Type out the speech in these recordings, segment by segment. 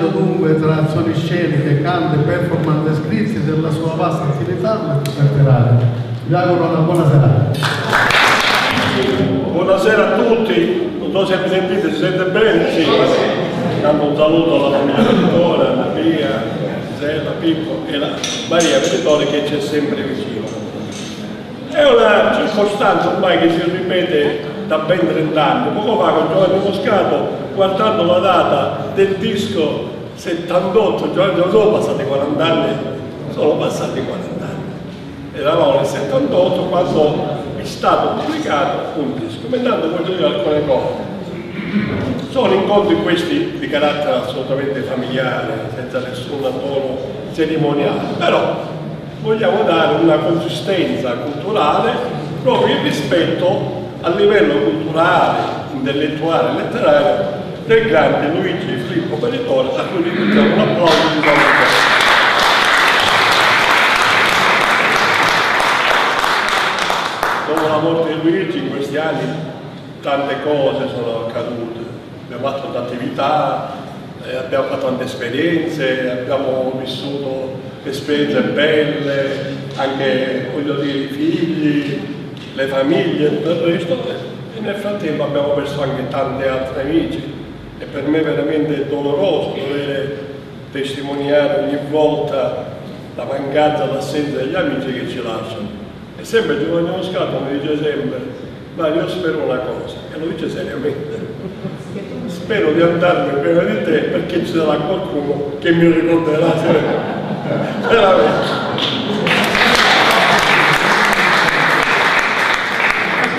spazio dunque tra azioni sceniche, canto e performance scritti della sua vasta attività letteraria. Vi auguro una buona serata. Buonasera a tutti, non so se mi sentite, si sente bene? Sì. Tanto un saluto alla famiglia Veritore, alla Maria, Gisella, Pippo e la Maria Veritore che c'è sempre vicino. È una circostanza ormai che si ripete da ben 30 anni. Poco fa con Giovanni Moscato, guardando la data del disco 78, Giovanni, sono passati 40 anni, sono passati 40 anni. Eravamo nel 78 quando è stato pubblicato un disco. Intanto voglio dire alcune cose. Sono incontri questi di carattere assolutamente familiare, senza nessun tono cerimoniale, però vogliamo dare una consistenza culturale proprio in rispetto al livello culturale, intellettuale e letterario del grande Luigi Filippo Veritore, a cui rivolgiamo un applauso di valore. Dopo la morte di Luigi in questi anni tante cose sono accadute, abbiamo fatto tante attività, abbiamo fatto tante esperienze, abbiamo vissuto esperienze belle, anche voglio dire i figli, le famiglie e tutto il resto, e nel frattempo abbiamo perso anche tanti altri amici e per me è veramente doloroso dover testimoniare ogni volta la mancanza, l'assenza degli amici che ci lasciano. E sempre Giovanni Moscato mi dice sempre: ma io spero una cosa, e lo dice seriamente, spero di andarmi prima di te perché ci sarà qualcuno che mi ricorderà veramente.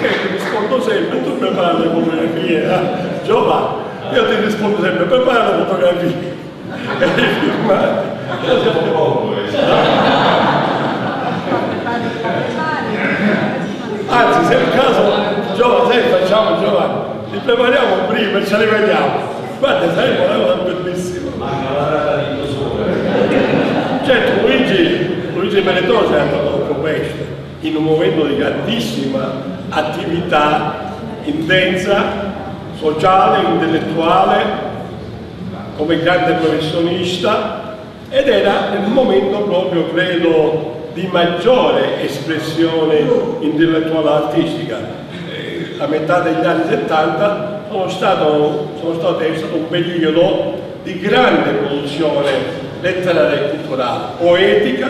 Perché ti rispondo sempre, tu prepara le fotografie, Giovanni, io ti rispondo sempre, prepara le fotografie e i filmati. Anzi, se è il caso, Giovanni, facciamo Giovanni, li prepariamo prima e ce li vediamo. Guarda, sarebbe una cosa bellissima. Certo, Luigi Veritore si è andato dopo questo, in un momento di grandissima attività intensa, sociale, intellettuale, come grande professionista, ed era nel momento proprio, credo, di maggiore espressione intellettuale artistica. A metà degli anni 70 è stato un periodo di grande produzione letteraria e culturale, poetica,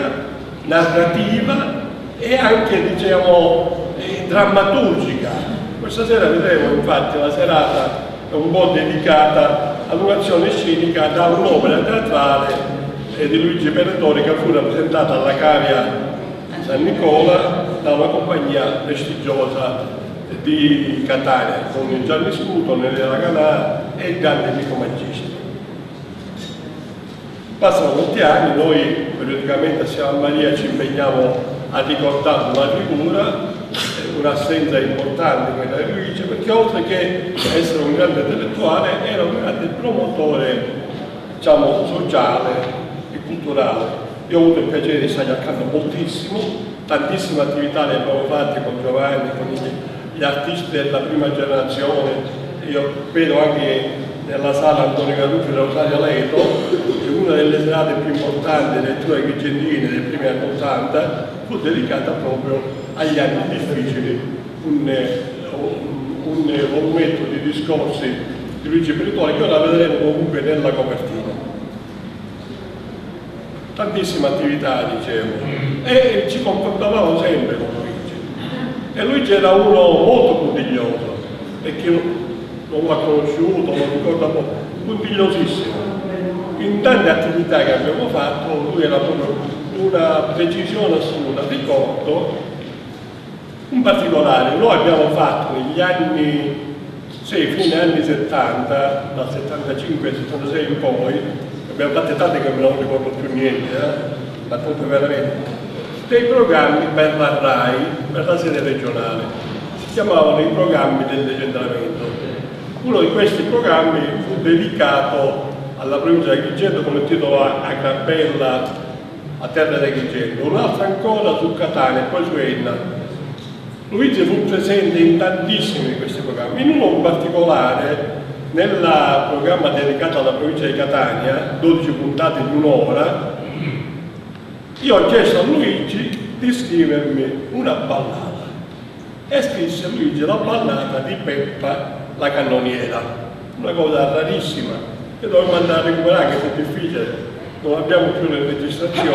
narrativa e anche, diciamo, drammaturgica. Questa sera vedremo infatti la serata un po' dedicata ad un'azione scenica da un'opera teatrale di Luigi Veritore che fu rappresentata alla Cavia San Nicola da una compagnia prestigiosa di Catania con Gianni Scuto, Nelera Canà e il grande Enrico Magistri. Passano molti anni, noi periodicamente assieme a Maria ci impegniamo a ricordare una figura, un'assenza importante quella di Luigi, perché oltre che essere un grande intellettuale era un grande promotore, diciamo, sociale e culturale. Io ho avuto il piacere di stare accanto moltissimo, tantissime attività le abbiamo fatte con Giovanni, con gli artisti della prima generazione. Io vedo anche nella sala Antonio Carucci e Rosario Leto, che una delle serate più importanti delle letture agrigentine dei primi anni 80 fu dedicata proprio agli anni difficili, un volumetto di discorsi di Luigi Veritore che ora vedremo comunque nella copertina. Tantissime attività, dicevo, e ci confrontavamo sempre con Luigi. E Luigi era uno molto puntiglioso, e chi non l'ha conosciuto, lo ricorda poco, puntigliosissimo. In tante attività che abbiamo fatto, lui era proprio una precisione assoluta. Ricordo un particolare, noi abbiamo fatto negli anni, fine anni 70, dal 75 al 76 in poi, abbiamo fatto tante che non ricordo più niente, ma proprio veramente, dei programmi per la RAI, per la sede regionale. Si chiamavano i programmi del decentramento. Uno di questi programmi fu dedicato alla provincia di Agrigento come titolo a Grappella, a terra di Agrigento, un altro ancora su Catania e poi su Enna. Luigi fu presente in tantissimi di questi programmi, in uno in particolare nel programma dedicato alla provincia di Catania, 12 puntate di un'ora, io ho chiesto a Luigi di scrivermi una ballata e scrisse Luigi la ballata di Peppa la cannoniera, una cosa rarissima che dovevo andare a recuperare, anche se è difficile, non abbiamo più le registrazioni.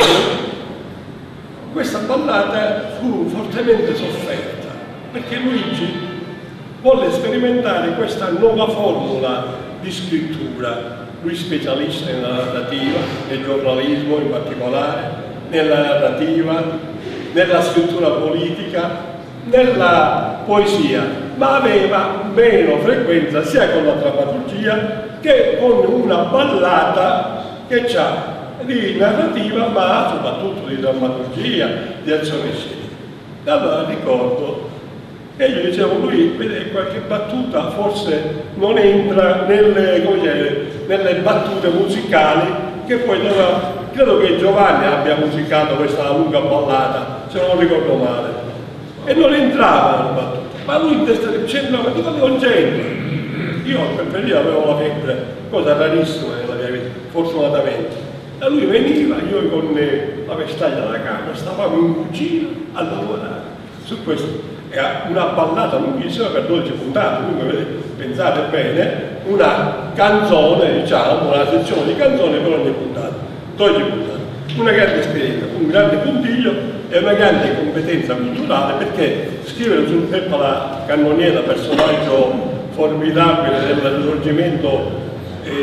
Questa ballata fu fortemente sofferta perché Luigi volle sperimentare questa nuova formula di scrittura. Lui specialista nella narrativa, nel giornalismo in particolare, nella narrativa, nella scrittura politica, nella poesia, ma aveva meno frequenza sia con la drammaturgia che con una ballata che ha di narrativa ma soprattutto di drammaturgia, di azione scenica. Allora ricordo e gli dicevo, lui vede qualche battuta forse non entra nelle battute musicali che poi doveva, credo che Giovanni abbia musicato questa lunga ballata, se non ricordo male, e non entrava nelle battute, ma lui in testa diceva, ma dico non c'entra. Io per periodo avevo la febbre, cosa rarissima nella mia vita, fortunatamente. E lui veniva, io con la vestaglia della camera, stavamo in cucina a lavorare su questo. Era una ballata lunghissima per 12 puntate, quindi pensate bene, una canzone, diciamo, una sezione di canzoni per ogni puntata, 12 puntate. Una grande esperienza, un grande puntiglio e una grande competenza culturale, perché scrivere su Peppa la cannoniera, personaggio formidabile del risorgimento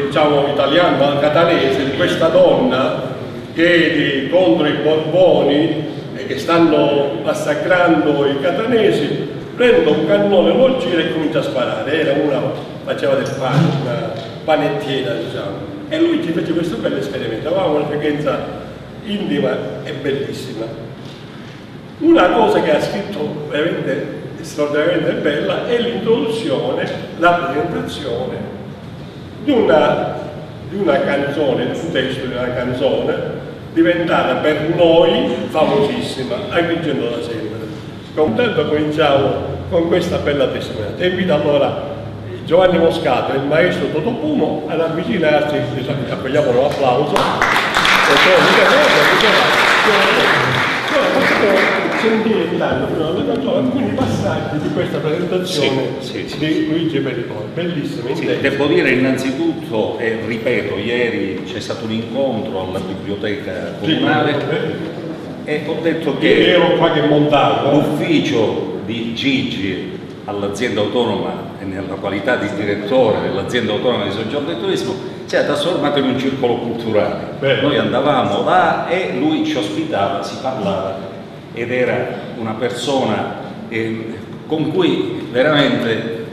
diciamo italiano, catanese, di questa donna che contro i Borboni che stanno massacrando i catanesi, prende un cannone, lo gira e comincia a sparare. Era una, faceva del pane, una panettiera, diciamo. E lui ci fece questo bello esperimento, aveva una frequenza intima e bellissima. Una cosa che ha scritto veramente straordinariamente bella è l'introduzione, la presentazione di una canzone, di un testo di una canzone diventata per noi famosissima, aggiungendo da sempre. Contento cominciamo con questa bella testimonianza. E invito allora Giovanni Moscato e il maestro Toto Pumo ad avvicinarsi, accogliamo un applauso. Sentire intanto alcuni passaggi di questa presentazione di Luigi Peritone, bellissimo. Sì, devo dire innanzitutto, e ripeto, ieri c'è stato un incontro alla biblioteca comunale e ho detto che ero qua che montavo l'ufficio di Gigi all'azienda autonoma e nella qualità di direttore dell'azienda autonoma di soggiorno e turismo si è trasformato in un circolo culturale. Noi andavamo là e lui ci ospitava, si parlava ed era una persona con cui veramente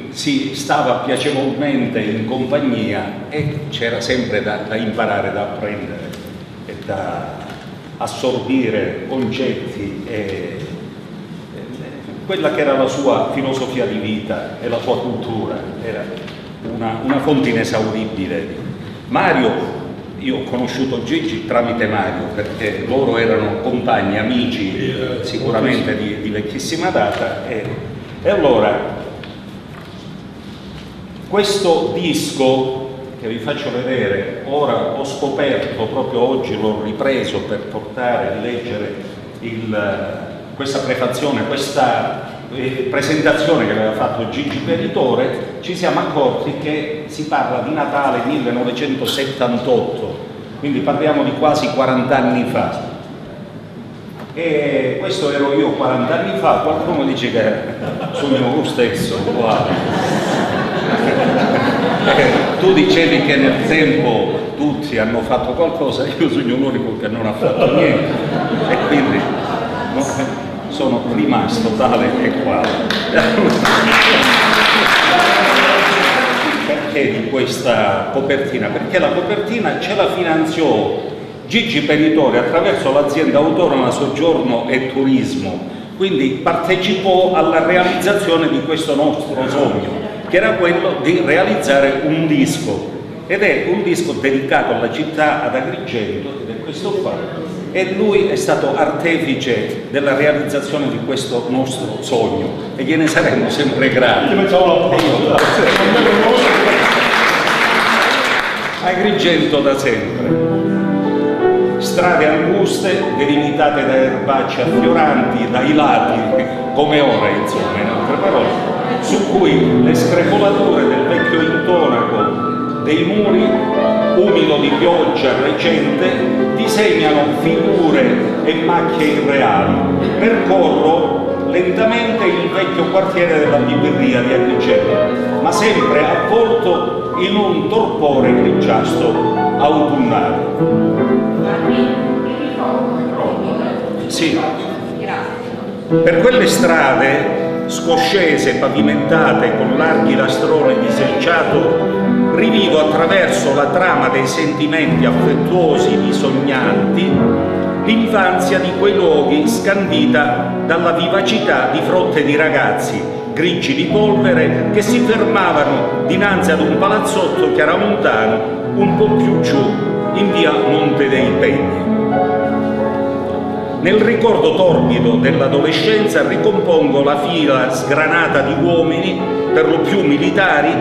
si stava piacevolmente in compagnia e c'era sempre da imparare, da apprendere e da assorbire concetti e quella che era la sua filosofia di vita e la sua cultura, era una fonte inesauribile. Mario, io ho conosciuto Gigi tramite Mario perché loro erano compagni, amici sicuramente di vecchissima data e allora questo disco che vi faccio vedere, ora ho scoperto, proprio oggi l'ho ripreso per portare a leggere questa prefazione, questa presentazione che aveva fatto Gigi Peritore, ci siamo accorti che si parla di Natale 1978, quindi parliamo di quasi 40 anni fa. E questo ero io 40 anni fa, qualcuno dice che sono lo stesso, tu dicevi che nel tempo tutti hanno fatto qualcosa, io sono l'unico che non ha fatto niente e quindi sono rimasto tale e quale. Perché di questa copertina? Perché la copertina ce la finanziò Gigi Peritore attraverso l'azienda autonoma Soggiorno e Turismo, quindi partecipò alla realizzazione di questo nostro sogno, che era quello di realizzare un disco, ed è un disco dedicato alla città, ad Agrigento, ed è questo qua. E lui è stato artefice della realizzazione di questo nostro sogno e gliene saremo sempre grati. Agrigento da sempre. Strade anguste, delimitate da erbacci affioranti, dai lati, come ora insomma, in altre parole, su cui le screpolature del vecchio intonaco dei muri, umido di pioggia recente, disegnano figure e macchie irreali. Percorro lentamente il vecchio quartiere della Bibirria di Agrigento, ma sempre avvolto in un torpore grigiastro autunnale. Sì. Per quelle strade scoscese, pavimentate con larghi lastroni di selciato, rivivo attraverso la trama dei sentimenti affettuosi bisognanti l'infanzia di quei luoghi scandita dalla vivacità di frotte di ragazzi grigi di polvere che si fermavano dinanzi ad un palazzotto chiaramontano un po' più giù in via Monte dei Pegni. Nel ricordo torbido dell'adolescenza ricompongo la fila sgranata di uomini, per lo più militari,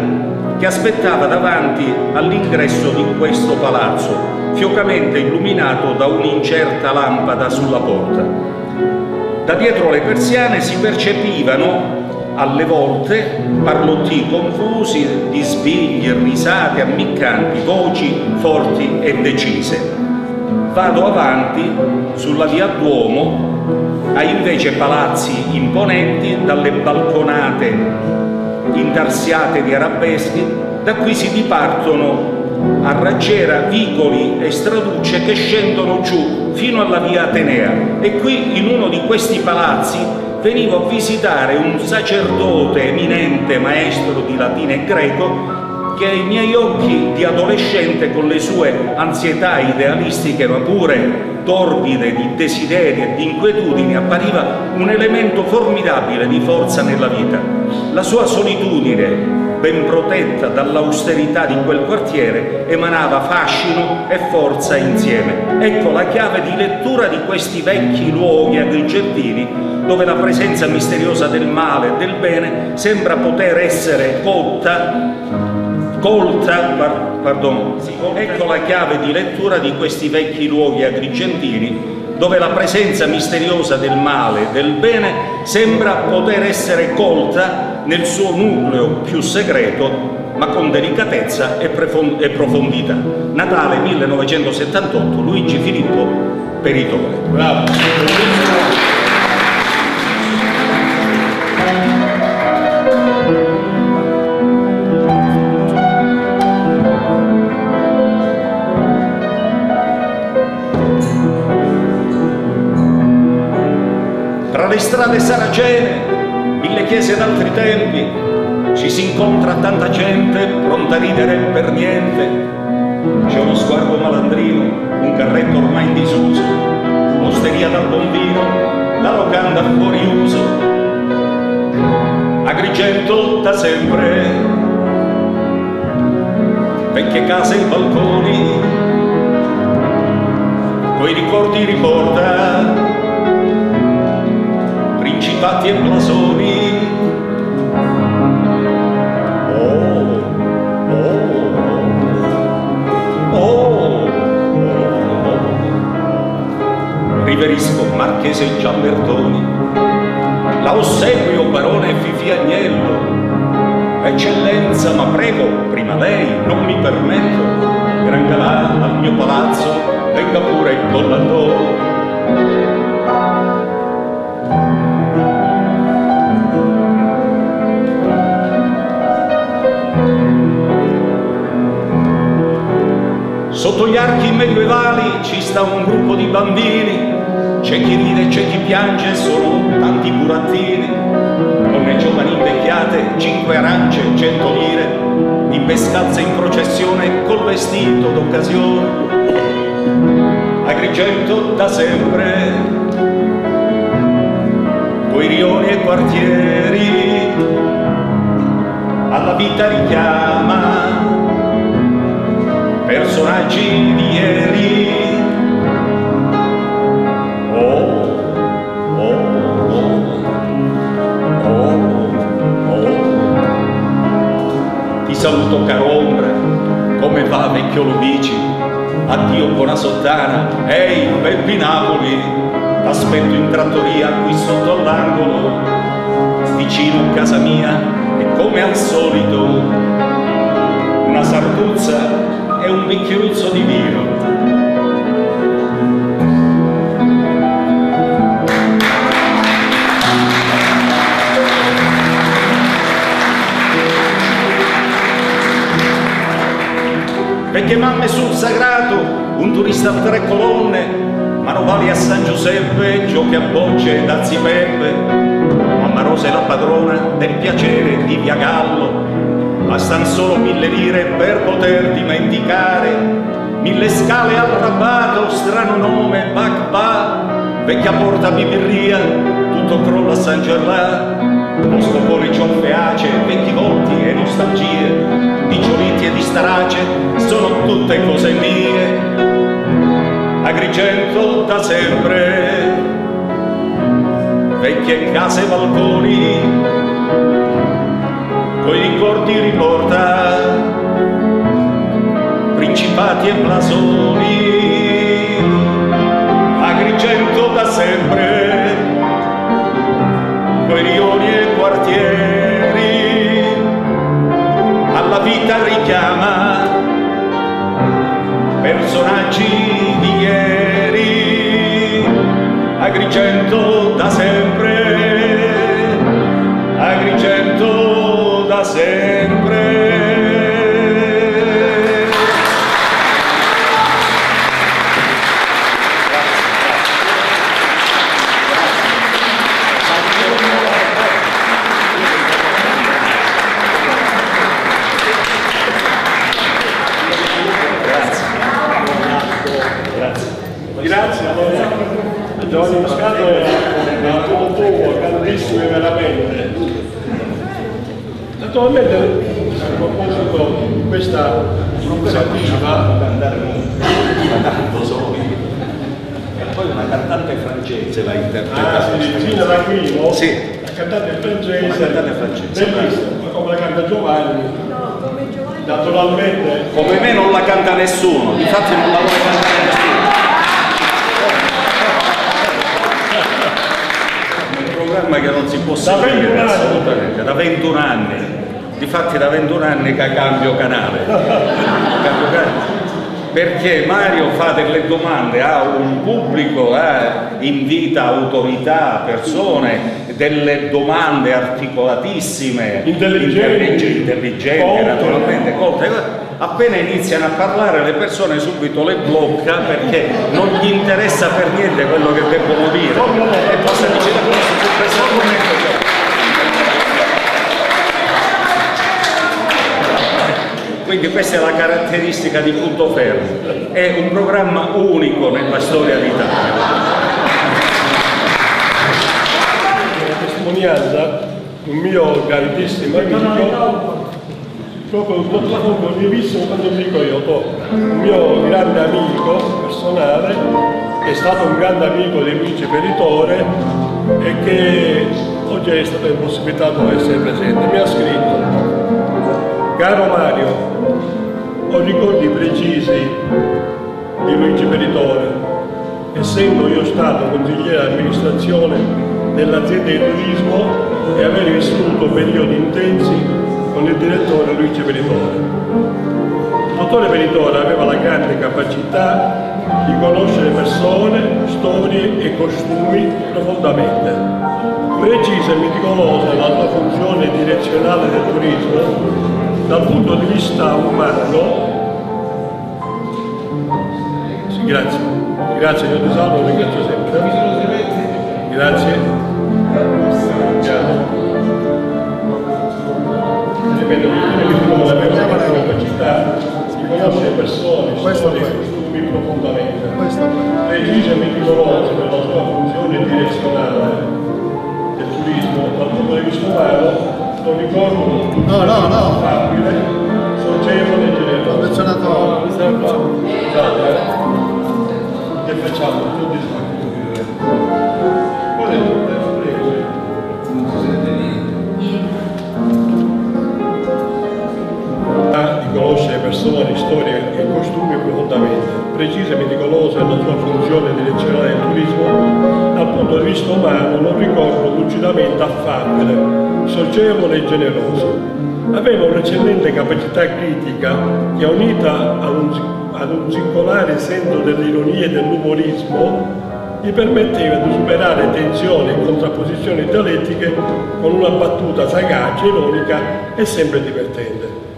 che aspettava davanti all'ingresso di questo palazzo, fiocamente illuminato da un'incerta lampada sulla porta. Da dietro le persiane si percepivano, alle volte, parlotti confusi di sbigli, risate ammiccanti, voci forti e decise. Vado avanti sulla via Duomo, a invece palazzi imponenti dalle balconate intarsiate di arabeschi. Da qui si dipartono a raggiera vicoli e straducce che scendono giù fino alla via Atenea, e qui in uno di questi palazzi venivo a visitare un sacerdote eminente maestro di latino e greco che ai miei occhi di adolescente, con le sue ansietà idealistiche ma pure torbide di desideri e di inquietudini, appariva un elemento formidabile di forza nella vita. La sua solitudine, ben protetta dall'austerità di quel quartiere, emanava fascino e forza insieme. Ecco la chiave di lettura di questi vecchi luoghi agrigentini, dove la presenza misteriosa del male e del bene sembra poter essere Ecco la chiave di lettura di questi vecchi luoghi agrigentini, dove la presenza misteriosa del male e del bene sembra poter essere colta nel suo nucleo più segreto, ma con delicatezza e profondità. Natale 1978, Luigi Filippo Peritore. Bravo. Tra le strade saracene, mille chiese d'altri tempi, ci si incontra tanta gente pronta a ridere per niente. C'è uno sguardo malandrino, un carretto ormai in disuso, l'osteria dal buon vino, la locanda fuori uso. Agrigento da sempre, vecchie case e balconi, coi ricordi ricorda principati e blasoni. Oh, oh, oh, oh, oh. Riverisco Marchese e Giambertoni, la ossequio barone Fifi Agnello. Eccellenza, ma prego, prima lei, non mi permetto, Gran Galà al mio palazzo, venga pure il collandolo. Sotto gli archi medievali ci sta un gruppo di bambini, c'è chi ride e c'è chi piange, sono tanti burattini, donne giovani invecchiate, 5 arance, 100 lire, in pescalza in processione col vestito d'occasione. Agrigento da sempre, coi rioni e quartieri, alla vita richiama personaggi di ieri. Oh, oh, oh, oh, oh. Ti saluto caro ombra, come va vecchio Luigi? Addio buona sottana, ehi Beppi Napoli, t'aspetto in trattoria qui sotto all'angolo, vicino a casa mia, e come al solito una sarduzza e un bicchieruzzo di vino. Perché mamme sul sagrato, un turista a 3 colonne, manovali a San Giuseppe, giochi a bocce da Zipeppe. Mamma Rosa è la padrona del piacere di Via Gallo, bastan solo 1000 lire per poter dimenticare 1000 scale al Rabato, strano nome, Bacba, vecchia porta Bibirria, tutto crolla a San Gerlà, lo scopone ciofeace, vecchi volti e nostalgie, di Giolitti e di Starace, sono tutte cose mie. Agrigento da sempre, vecchie case e balconi, coi ricordi riporta, principati e blasoni. Agrigento da sempre, coi rioni e quartieri, alla vita richiama personaggi di ieri. Agrigento da sempre, Agrigento da sempre. Grazie, Giovanni Moscato è un tuo, grandissimo veramente. Naturalmente, a proposito di questa iniziativa, E poi una cantante francese la interpreta. Gina D'Aquino, sì, la cantante francese, bellissima, come la canta Giovanni. Naturalmente, come me non la canta nessuno, infatti non la vuole cantare nessuno. Che non si può seguire assolutamente, da 21 anni, difatti da 21 anni che cambio canale, perché Mario fa delle domande a un pubblico, invita autorità, persone, delle domande articolatissime, intelligenti naturalmente, colte. Appena iniziano a parlare le persone subito le blocca perché non gli interessa per niente quello che debbono dire e passa dicendo questo su questo argomento. Quindi questa è la caratteristica di Punto Fermo, è un programma unico nella storia d'Italia. La testimonianza, un mio grandissimo amico, proprio un lievissimo quando dico io, un mio grande amico personale, che è stato un grande amico di Luigi Peritore e che oggi è stato impossibilitato di essere presente, mi ha scritto: caro Mario, ho ricordi precisi di Luigi Peritore, essendo io stato consigliere di amministrazione dell'azienda di turismo e aver vissuto periodi intensi con il direttore Luigi Peritore. Il dottore Peritore aveva la grande capacità di conoscere persone, storie e costumi profondamente. Precisa e meticolosa la sua funzione direzionale del turismo, dal punto di vista umano. Sì, grazie. Grazie, io ti salvo, ringrazio sempre. Grazie. La capacità di conoscere persone, storie e costumi profondamente. Precisa e meticolosa per la sua funzione direzionale del turismo, dal punto di vista umano, non ricordo affabile, socievole e generoso. Che facciamo? Tutti prego. persone, storie e costumi profondamente, precisa e meticolosa nella sua funzione direzionale del turismo, dal punto di vista umano non ricordo lucidamente affabile, socievole e generoso. Aveva un'eccellente capacità critica che, unita ad un singolare senso dell'ironia e dell'umorismo, gli permetteva di superare tensioni e contrapposizioni dialettiche con una battuta sagace, ironica e sempre divertente.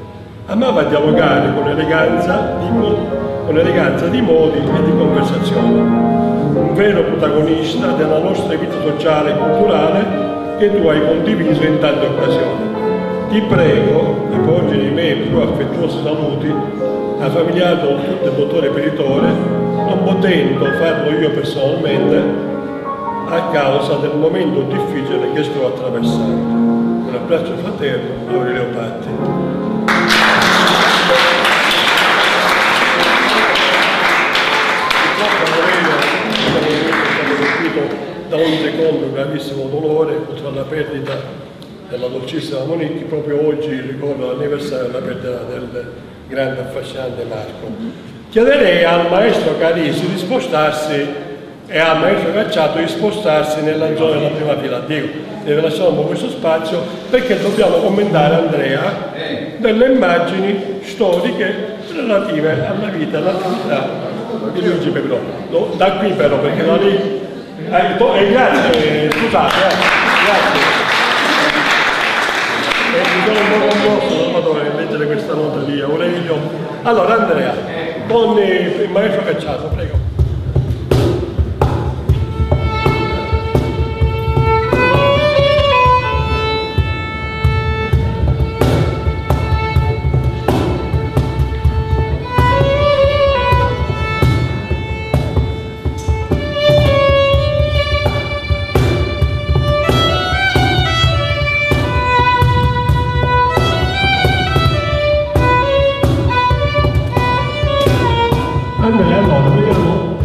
Amava dialogare con eleganza di modi e di conversazione. Un vero protagonista della nostra vita sociale e culturale che tu hai condiviso in tante occasioni. Ti prego di porgere i miei più affettuosi saluti al familiare del dottore Peritore, non potendo farlo io personalmente a causa del momento difficile che sto attraversando. Un abbraccio fraterno, Aurelio Patti. Da un secondo gravissimo dolore contro la perdita della dolcissima Monicchi. Proprio oggi ricordo l'anniversario della perdita del grande affascinante Marco. Chiederei al maestro Carisi di spostarsi e al maestro Cacciato di spostarsi nella zona della prima fila. Dico, deve lasciare un po' questo spazio perché dobbiamo commentare, Andrea, delle immagini storiche relative alla vita e all'attività di Luigi Peperoni. Da qui però, perché da lì... grazie, scusate, grazie. Mi sono un po' commosso, non vado a leggere questa nota di Aurelio. Allora, Andrea, con il maestro Cacciato, prego.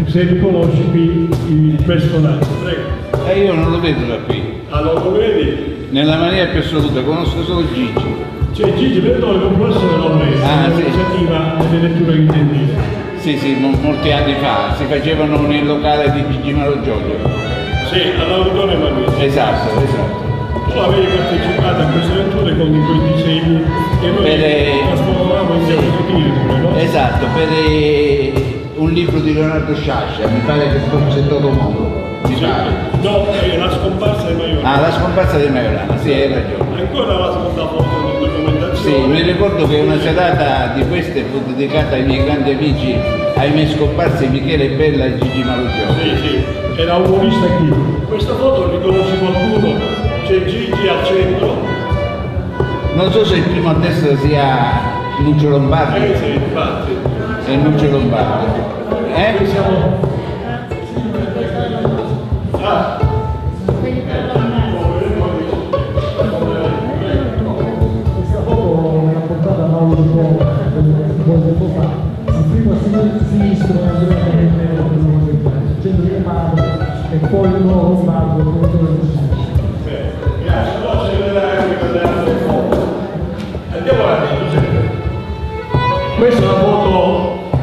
Se riconosci qui il personaggio, prego. Io non lo vedo da qui. Allora lo vedi? Nella maniera più assoluta, conosco solo Gigi. Cioè Gigi Peritore con professore l'ho messo, l'iniziativa delle letture intendive. Sì, molti anni fa, si facevano nel locale di Gigi Malogioglio. Sì, all'Auditorio Manizzi. Esatto. Tu avevi partecipato a queste letture con quei disegni che noi trasformavamo in diapositive, no? Esatto, per un libro di Leonardo Sciascia, mi pare che fosse Toto Mondo. No, la scomparsa di Maiorana. Ah, la scomparsa di Maiorana, sì, hai ragione. Ancora la seconda foto di documentazione. Sì, mi ricordo che una serata di queste fu dedicata ai miei grandi amici, ai miei scomparsi Michele Bella e Gigi Malogioglio. Sì, era umorista chi? Questa foto riconosci qualcuno? C'è Gigi al centro. Non so se il primo a destra sia Lucio Lombardi. Sì, infatti. È Lucio Lombardi. Qui siamo... Ah. Questa foto me l'ha portata Paolo di Po, tempo fa. Il primo a sinistra è Andrea Carnero, al centro di Lombardo, e poi il nuovo Lombardo, come grazie, no, ci vedrà andiamo avanti. Questa è una foto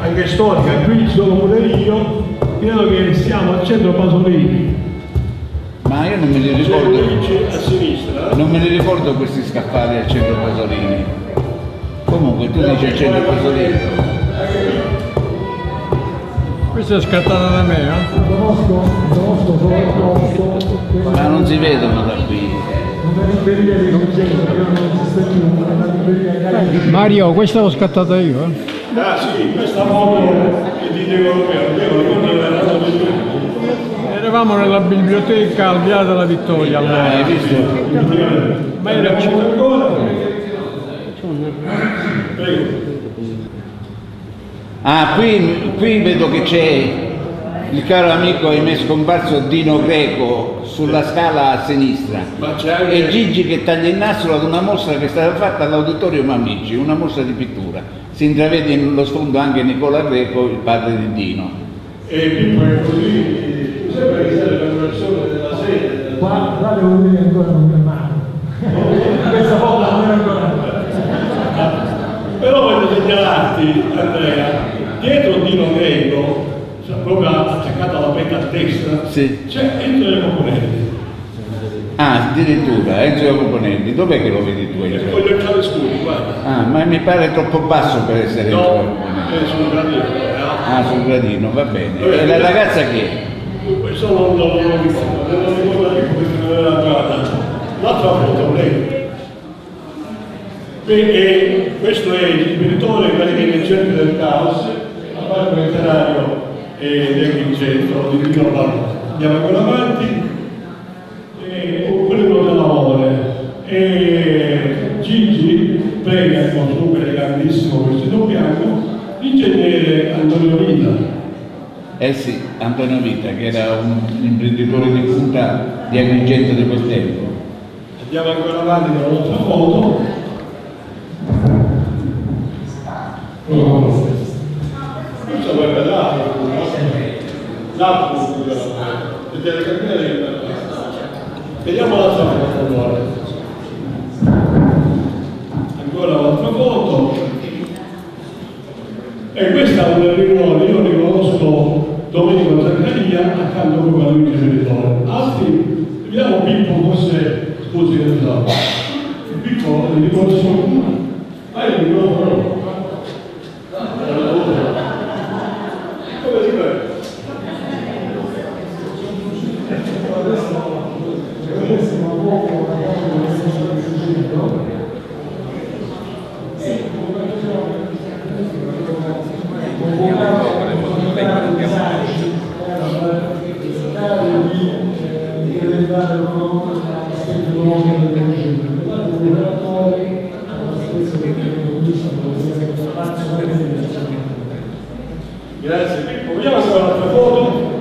anche storica, qui ci sono pure io, credo che siamo al centro Pasolini. Ma io non me li ricordo. A sinistra. Non me li ricordo questi scaffali al centro Pasolini. Comunque tu dici al centro Pasolini. Questa è scattata da me, conosco Ma non si vedono da qui. Mario, questa l'ho scattata io, Ah sì, questa foto è di Diego Romeo. Eravamo nella biblioteca al Via della Vittoria allora. Hai visto? Ma era ancora? Prego. Ah, qui vedo che c'è il caro amico e me scomparso Dino Greco sulla scala a sinistra e Gigi che taglia il nastro ad una mostra che è stata fatta all'Auditorio Mamici, una mostra di pittura. Si intravede nello sfondo anche Nicola Greco, il padre di Dino. E Pippo è così, sembra che sia l'anniversario della sede. Qua devo dire ancora non mi male. Questa foto non è ancora. Però voglio dire segnalarti, Andrea, dietro Dino Greco, proprio attaccato alla petta a destra, sì, c'è Enzo Jacopo Bonelli. Ah, addirittura, Enzo Jacopo Bonelli, dov'è che lo vedi tu? Con gli occhiali scuri, guarda. Ah, ma mi pare troppo basso per essere Enzo Jacopo No, Bonelli. è sul gradino. Ah, sul gradino, va bene. E la ragazza chi è? Questo non lo ricordo, non lo ricordo più perché non era entrata. L'altra foto, lei. E questo è il librettore, quelli che nel centro del caos, a parte letterario del Vincenzo, di Pino Barro. Andiamo ancora avanti. Quello dell'amore. Gigi prega con suo elegantissimo vestito bianco l'ingegnere Antonio Vita. Eh sì, Antonio Vita, che era un imprenditore di punta di Agrigento di quel tempo. Andiamo ancora avanti con la nostra foto. Questo è l'altro, vediamo l'altra foto allora. Ancora un'altra foto. E questa è una riunione, io riconosco Domenico Zaccaria accanto proprio a Luigi Veritore. Altri, vediamo Pippo, forse, scusi che so. Pippo, li ricordo qualcuno? Ah, il microfono. Come si vede? Grazie Pippo. Vediamo se un'altra foto.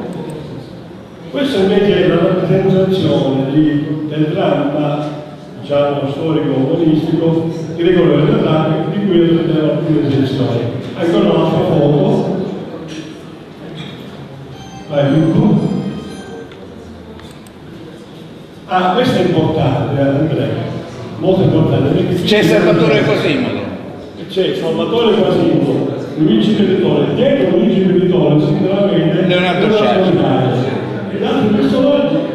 Questa invece è la rappresentazione del dramma, diciamo, storico-umanistico di Gregorio Ferrari, di cui io tengo alcune sezioni. Ancora un'altra foto. Vai Pippo. Ah, questo è importante, Andrea, molto importante. C'è Salvatore Cosimo. C'è Salvatore Quasimo, Luigi Peditore, dietro Luigi Peditore si vede Leonardo Sciasci. E l'altro personaggio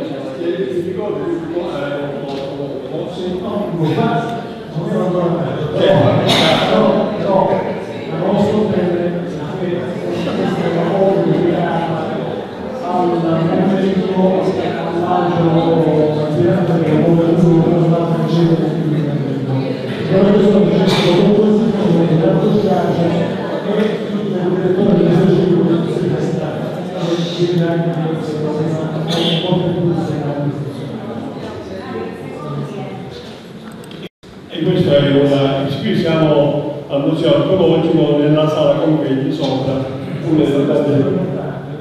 e questa è una, qui siamo al Museo Archeologico nella sala convegni sopra una delle tante.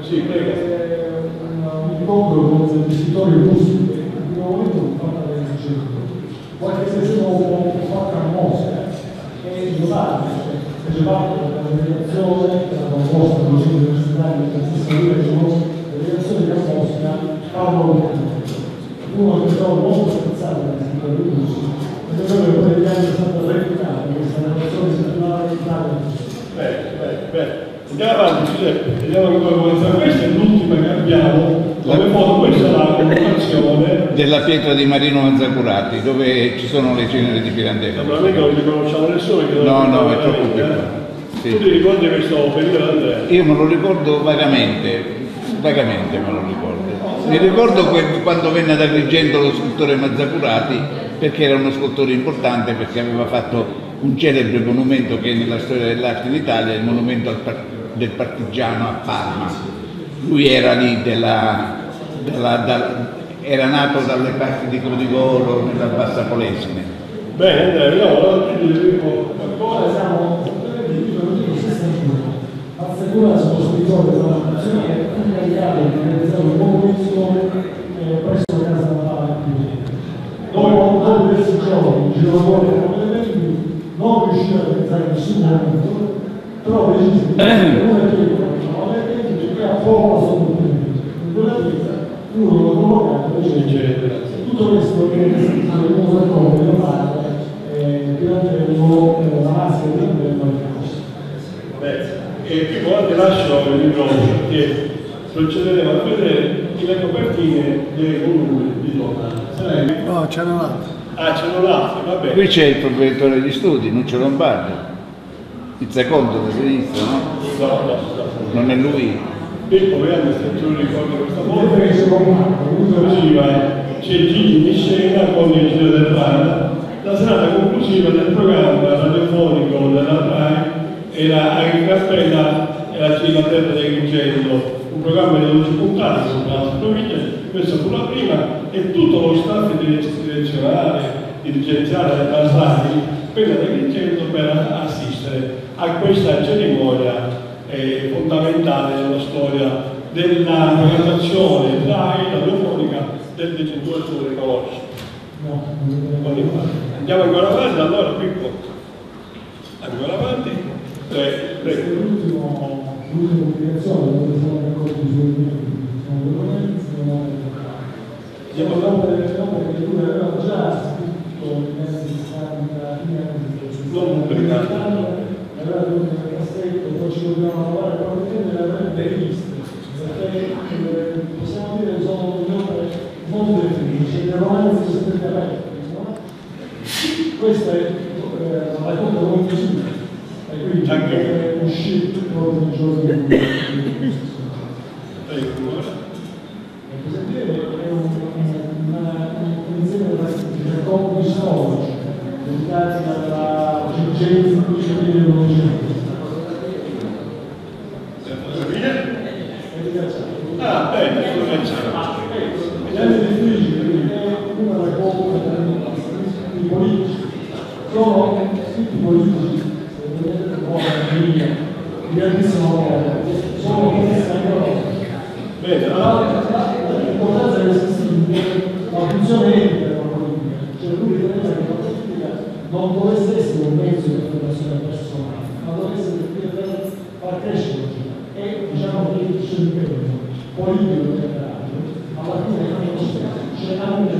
Sì, prego. Un incontro con il visitore russo che in un momento non fa del centro. Qualche sessione dopo fatta a Mosca e fece parte della delegazione della proposta del Museo Universitario di Francesco delegazione di Mosca Paolo Bertone. Uno che trovo molto apprezzato dal visitore russo e dove per gli anni è stato replicato questa relazione settimanale in Italia. Bene. Andiamo avanti, Giuseppe, vediamo ancora come questa è l'ultima che abbiamo, come foto, questa è la collocazione Della pietra di Marino Mazzacurati, dove ci sono le ceneri di Pirandello. naturalmente non riconosciamo nessuno. No, è troppo piccolo. Sì. Tu ti ricordi questo periodo, Andrea? Io me lo ricordo vagamente me lo ricordo. Mi ricordo quando venne ad Agrigento lo scultore Mazzacurati, perché era uno scultore importante, perché aveva fatto un celebre monumento che nella storia dell'arte in Italia è il monumento del partigiano a Parma. Lui era lì era nato dalle parti di Codigoro nella Bassa Polesine. Bene, Andrea, vediamo Ora siamo assicura sullo scrittore della nazione che è incaricato di realizzare un nuovo edizione presso Casa Natale dopo diversi giorni di lavoro e complementi non riuscì a realizzare nessun momento, però decise di fare una pietra che ha poco assolutamente. In quella pietra furono collocate le ceneri. Tutto questo che è scritto nel nuovo racconto della parte Pirandello, la maschera di Pirandello al caos. E più volte lascio il libro che procederemo a vedere le copertine dei volumi di Lombardi. No, ce n'è un altro. Ah, ce n'è un altro, va bene. Qui c'è il proprietario di studi, Nuccio Lombardi, il secondo da sinistra, no? No. Non è lui? Pippo, vediamo se tu ricordi questa volta. C'è Gigi in scena con il Giro del Rana. La serata conclusiva del programma radiofonico della RAI era in cappella e la Cina Terra del Grigello, un programma di 12 puntate con la provincia. Questa fu la prima e tutto lo staff direzionale, dirigenziale della RAI appena da Grigello per assistere a questa cerimonia fondamentale nella storia della programmazione RAI radiofonica del decennio che conosci. Andiamo ancora avanti, allora Pippo. Ancora avanti. Prego. L'ultima pubblicazione dove siamo d'accordo sui opere che lui aveva già scritto negli anni 60, non pubblicato. aveva tenuto nel cassetto, poi ci dobbiamo lavorare probabilmente le avrebbe riviste, perché possiamo dire che sono le opere molto definitive, dei romanzi che sono stati aperti. Questa è la racconta molto simile, e quindi è uscito proprio il giorno di è un insieme di racconti storici dedicati alla circenza di ideologia. Ah, bene, Gli anni difficili è una raccolta di politici, sono scritti politici, di grandissimo valore, sono messi ancora. bene, L'importanza che si distingue la funzione etica della politica, cioè lui riteneva che la politica non dovesse essere un mezzo di affermazione personale, ma dovesse per far crescere la società. E diciamo che il suo impegno politico e alla fine c'è anche la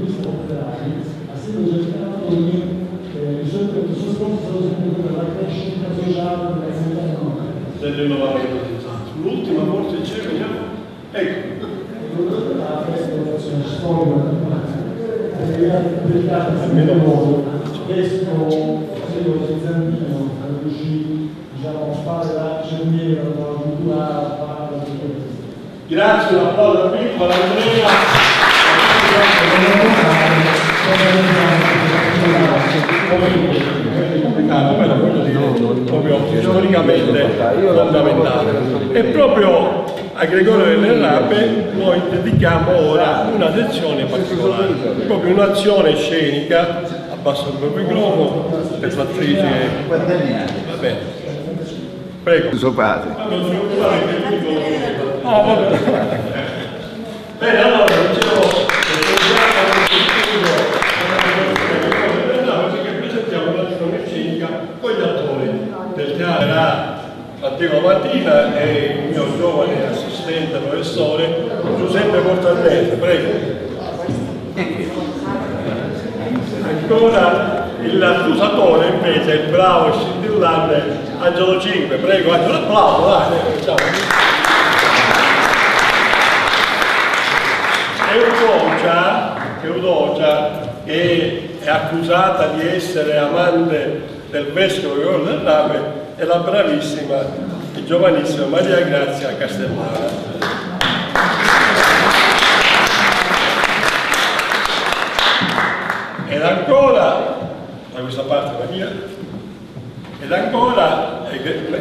vista popolare, ha sempre cercato i suoi sforzi sono sempre per la crescita sociale della comunità economica. l'ultima forse c'è, vediamo. Ecco. La restaurazione storica dedicata a questo periodo bizantino riuscì a fare la cerniera della cultura Grazie, un applauso a Pippo, all'Andrea. Proprio storicamente fondamentale. E proprio a Gregorio delle Rape noi dedichiamo ora una sezione particolare, proprio un'azione scenica, abbasso il proprio microfono per l'attrice. Va bene. Prego. Suo padre. Bene, allora dicevo perché presentiamo un'azione scenica con gli attori del teatro. Matteo Mattina e il mio giovane assistente professore Giuseppe Portallese, prego. Ancora l'accusatore invece è il bravo e scintillante Angelo Cinque, prego, anche un applauso, dai, diciamo. Eudocia, che è accusata di essere amante del vescovo Gregorio del Rape, e la bravissima e giovanissima Maria Grazia Castellana. Ed ancora, da questa parte Maria, ed ancora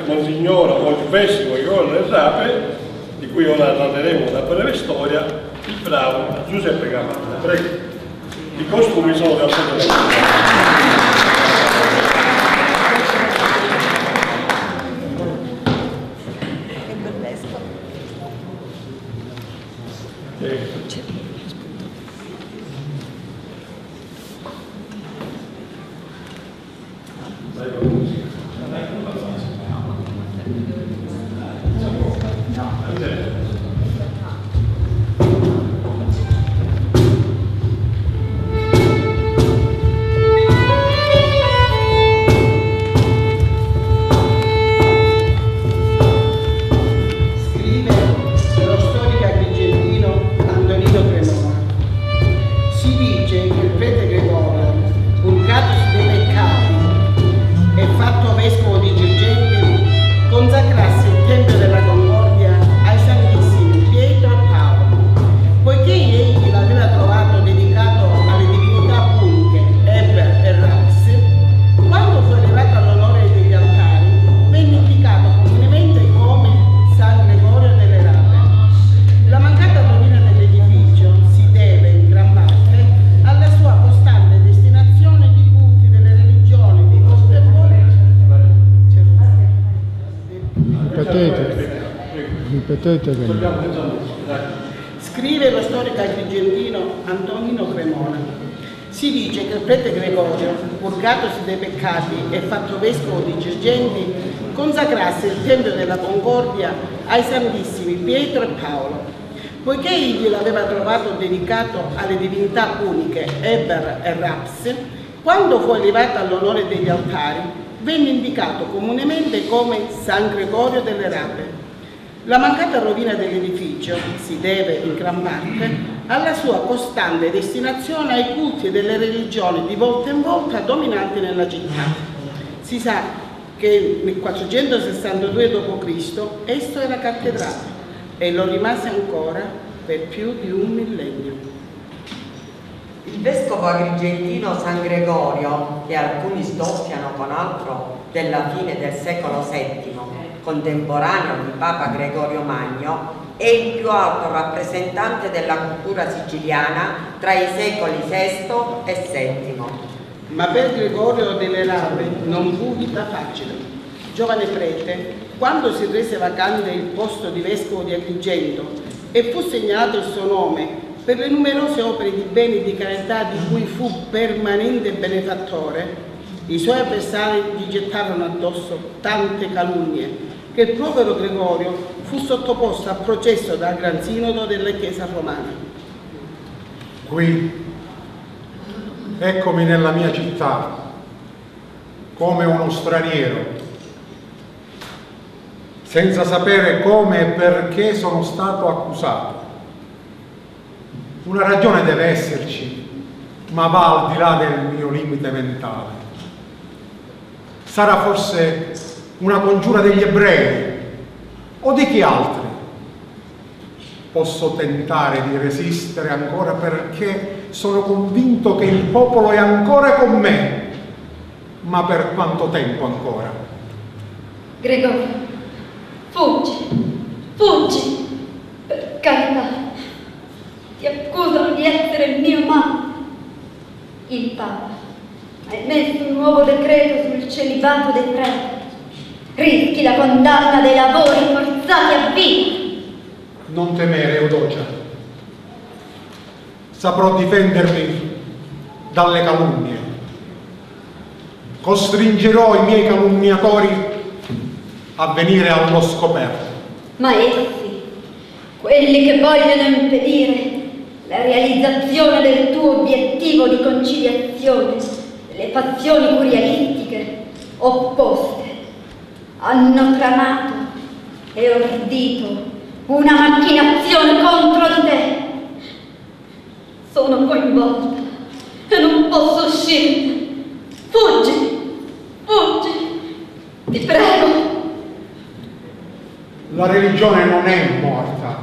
Monsignore o il vescovo Gregorio del Rape, di cui ora narreremo una breve storia, il bravo Giuseppe Cavallo. Prego. I costumi sono da Ripetete che... Scrive lo storico agrigentino Antonino Cremona. Si dice che il prete Gregorio, purgatosi dei peccati e fatto vescovo di Girgenti, consacrasse il Tempio della Concordia ai Santissimi Pietro e Paolo. Poiché egli l'aveva trovato dedicato alle divinità puniche Eber e Raps, quando fu elevato all'onore degli altari, venne indicato comunemente come San Gregorio delle Rape. La mancata rovina dell'edificio si deve in gran parte alla sua costante destinazione ai culti delle religioni di volta in volta dominanti nella città. Si sa che nel 462 d.C. esso era cattedrale e lo rimase ancora per più di un millennio. Il vescovo agrigentino San Gregorio, che alcuni sdoppiano con altro della fine del secolo VII, contemporaneo di Papa Gregorio Magno, è il più alto rappresentante della cultura siciliana tra i secoli VI e VII. Ma per Gregorio delle Rape non fu vita facile. Giovane prete, quando si rese vacante il posto di vescovo di Agrigento e fu segnalato il suo nome per le numerose opere di beni e di carità di cui fu permanente benefattore, i suoi avversari gli gettarono addosso tante calunnie che il povero Gregorio fu sottoposto a processo dal Gran Sinodo della Chiesa Romana. Qui, eccomi nella mia città, come uno straniero, senza sapere come e perché sono stato accusato. Una ragione deve esserci, ma va al di là del mio limite mentale. Sarà forse una congiura degli ebrei o di chi altri? Posso tentare di resistere ancora perché sono convinto che il popolo è ancora con me, ma per quanto tempo ancora? Gregorio, fuggi, fuggi, per carità, ti accusano di essere il mio male. Il Papa ha emesso un nuovo decreto sul celibato dei preti. Rischi la condanna dei lavori forzati a vita. Non temere, Eudocia. Saprò difendermi dalle calunnie. Costringerò i miei calunniatori a venire allo scoperto. Ma essi, quelli che vogliono impedire la realizzazione del tuo obiettivo di conciliazione delle fazioni curialistiche opposte, hanno tramato e ordito una macchinazione contro di te. Sono coinvolta e non posso uscire. Fuggi, fuggi, ti prego. La religione non è morta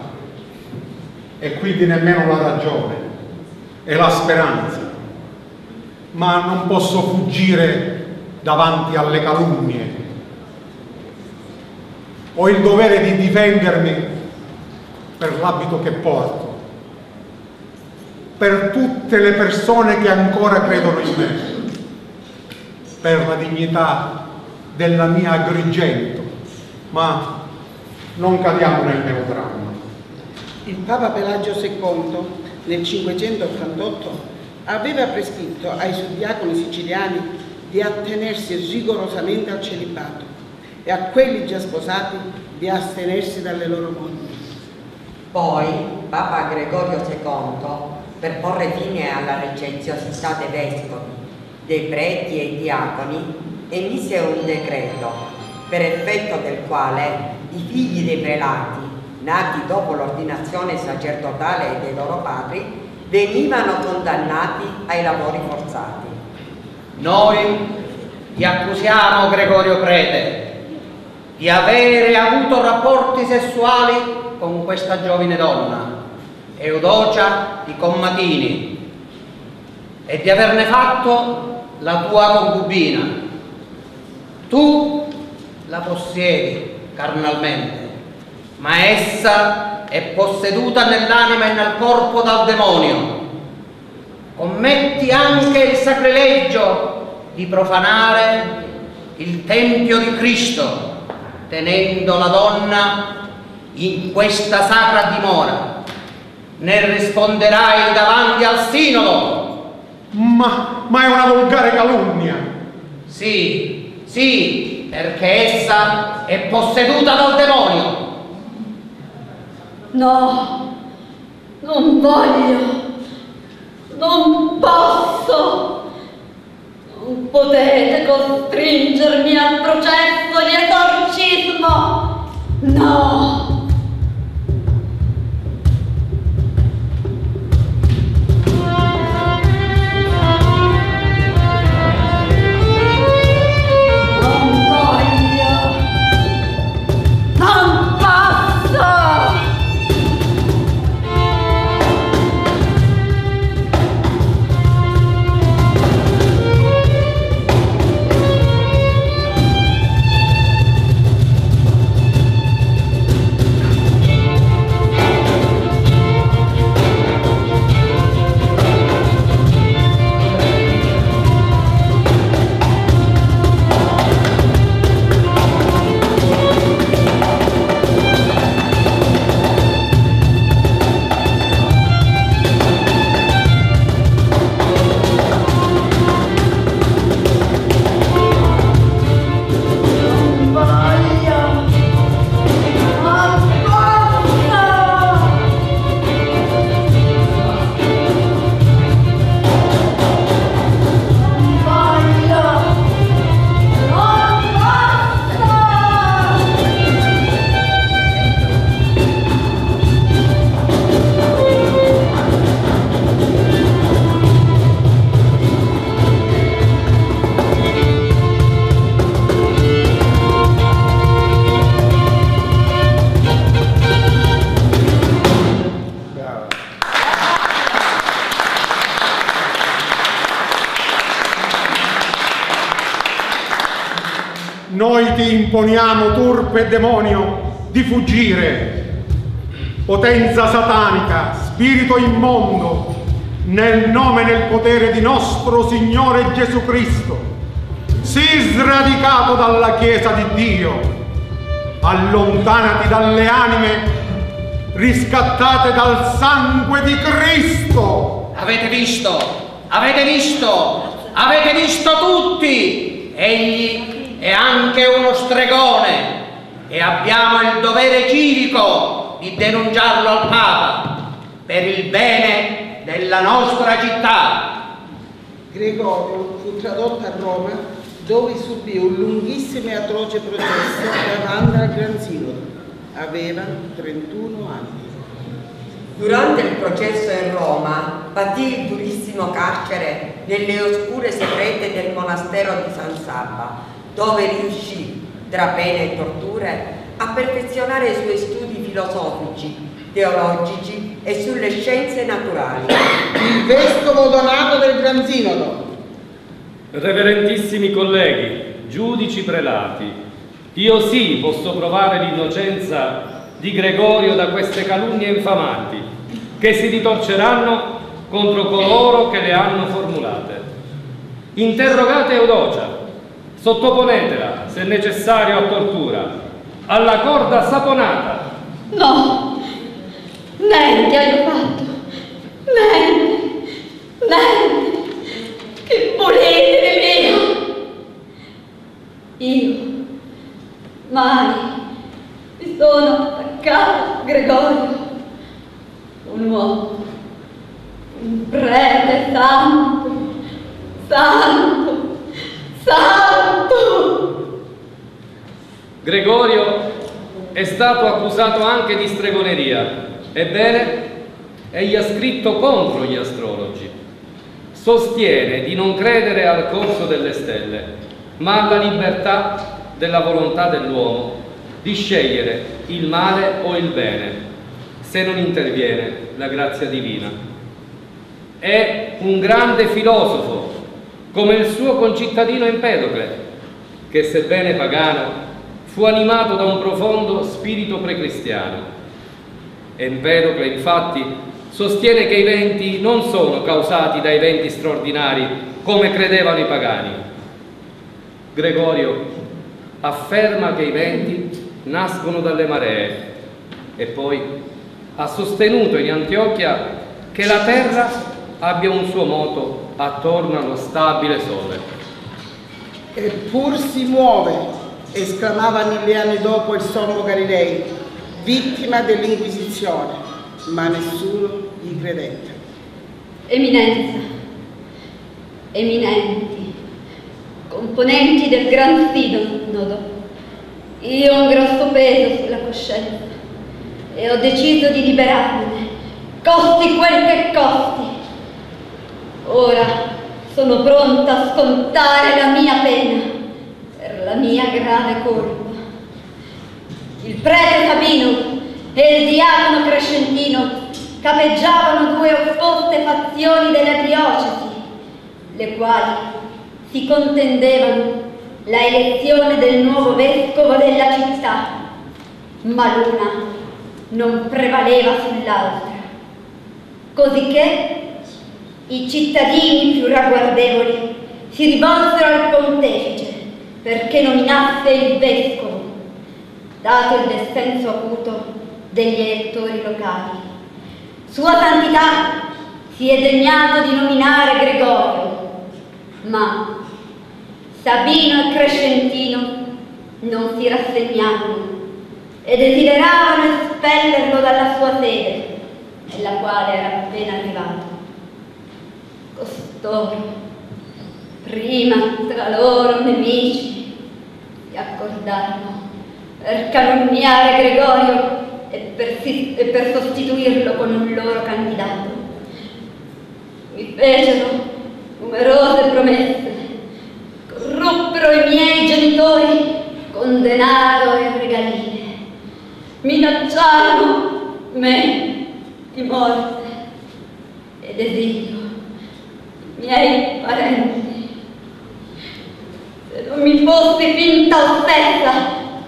e quindi nemmeno la ragione e la speranza, ma non posso fuggire davanti alle calunnie. Ho il dovere di difendermi per l'abito che porto, per tutte le persone che ancora credono in me, per la dignità della mia Agrigento, ma non cadiamo nel melodramma. Il Papa Pelagio II nel 588 aveva prescritto ai suddiaconi siciliani di attenersi rigorosamente al celibato e a quelli già sposati di astenersi dalle loro mogli. Poi Papa Gregorio II, per porre fine alla licenziosità dei vescovi, dei preti e diaconi, emise un decreto per effetto del quale i figli dei prelati, nati dopo l'ordinazione sacerdotale dei loro padri, venivano condannati ai lavori forzati. Noi ti accusiamo, Gregorio Prete, di avere avuto rapporti sessuali con questa giovine donna, Eudocia di Commatini, e di averne fatto la tua concubina. Tu la possiedi carnalmente, ma essa è posseduta nell'anima e nel corpo dal demonio. Commetti anche il sacrilegio di profanare il Tempio di Cristo, tenendo la donna in questa sacra dimora. Ne risponderai davanti al sinodo. Ma è una volgare calunnia. Sì, sì, perché essa è posseduta dal demonio. No, non voglio, non posso. Non potete costringermi al processo di esorcismo. No. Noi ti imponiamo, turpe demonio, di fuggire. Potenza satanica, spirito immondo, nel nome e nel potere di nostro Signore Gesù Cristo, sii sradicato dalla Chiesa di Dio, allontanati dalle anime riscattate dal sangue di Cristo. Avete visto? Avete visto? Avete visto tutti? Egli è anche uno stregone e abbiamo il dovere civico di denunciarlo al Papa per il bene della nostra città. Gregorio fu tradotto a Roma, dove subì un lunghissimo e atroce processo davanti al Gran Sinodo. Aveva 31 anni. Durante il processo in Roma patì il durissimo carcere nelle oscure segrete del monastero di San Sabba, dove riuscì, tra pene e torture, a perfezionare i suoi studi filosofici, teologici e sulle scienze naturali. Il vescovo donato del Gran Sinodo. Reverentissimi colleghi, giudici prelati, io sì posso provare l'innocenza di Gregorio da queste calunnie infamanti, che si ritorceranno contro coloro che le hanno formulate. Interrogate Eudocia, sottoponetela, se necessario a tortura, alla corda saponata. No, niente hai fatto, niente, che volete di me? Io mai mi sono attaccato a Gregorio, un uomo, un prete santo. Gregorio è stato accusato anche di stregoneria. Ebbene, egli ha scritto contro gli astrologi. Sostiene di non credere al corso delle stelle, ma alla libertà della volontà dell'uomo di scegliere il male o il bene, se non interviene la grazia divina. È un grande filosofo, come il suo concittadino Empedocle, che sebbene pagano fu animato da un profondo spirito precristiano. Empedocle infatti sostiene che i venti non sono causati da eventi straordinari come credevano i pagani. Gregorio afferma che i venti nascono dalle maree, e poi ha sostenuto in Antiochia che la terra abbia un suo moto attorno allo stabile sole. Eppur si muove, esclamava 1000 anni dopo il sommo Galilei, vittima dell'Inquisizione, ma nessuno gli credette. Eminenza, eminenti, componenti del Gran Sinodo, io ho un grosso peso sulla coscienza e ho deciso di liberarmene, costi quel che costi. Ora sono pronta a scontare la mia pena per la mia grave colpa. Il prete Sabino e il diacono Crescentino capeggiavano 2 opposte fazioni della diocesi, le quali si contendevano la elezione del nuovo vescovo della città, ma l'una non prevaleva sull'altra, cosicché i cittadini più ragguardevoli si rivolsero al pontefice perché nominasse il vescovo, dato il dissenso acuto degli elettori locali. Sua Santità si è degnato di nominare Gregorio, ma Sabino e Crescentino non si rassegnarono e desideravano espellerlo dalla sua sede, nella quale era appena arrivato. Costoro, prima tra loro nemici, si accordarono per calunniare Gregorio e per sostituirlo con un loro candidato. Mi fecero numerose promesse, corruppero i miei genitori con denaro e regaline, minacciarono me di morte ed esilio i miei parenti. Se non mi fossi finta offesa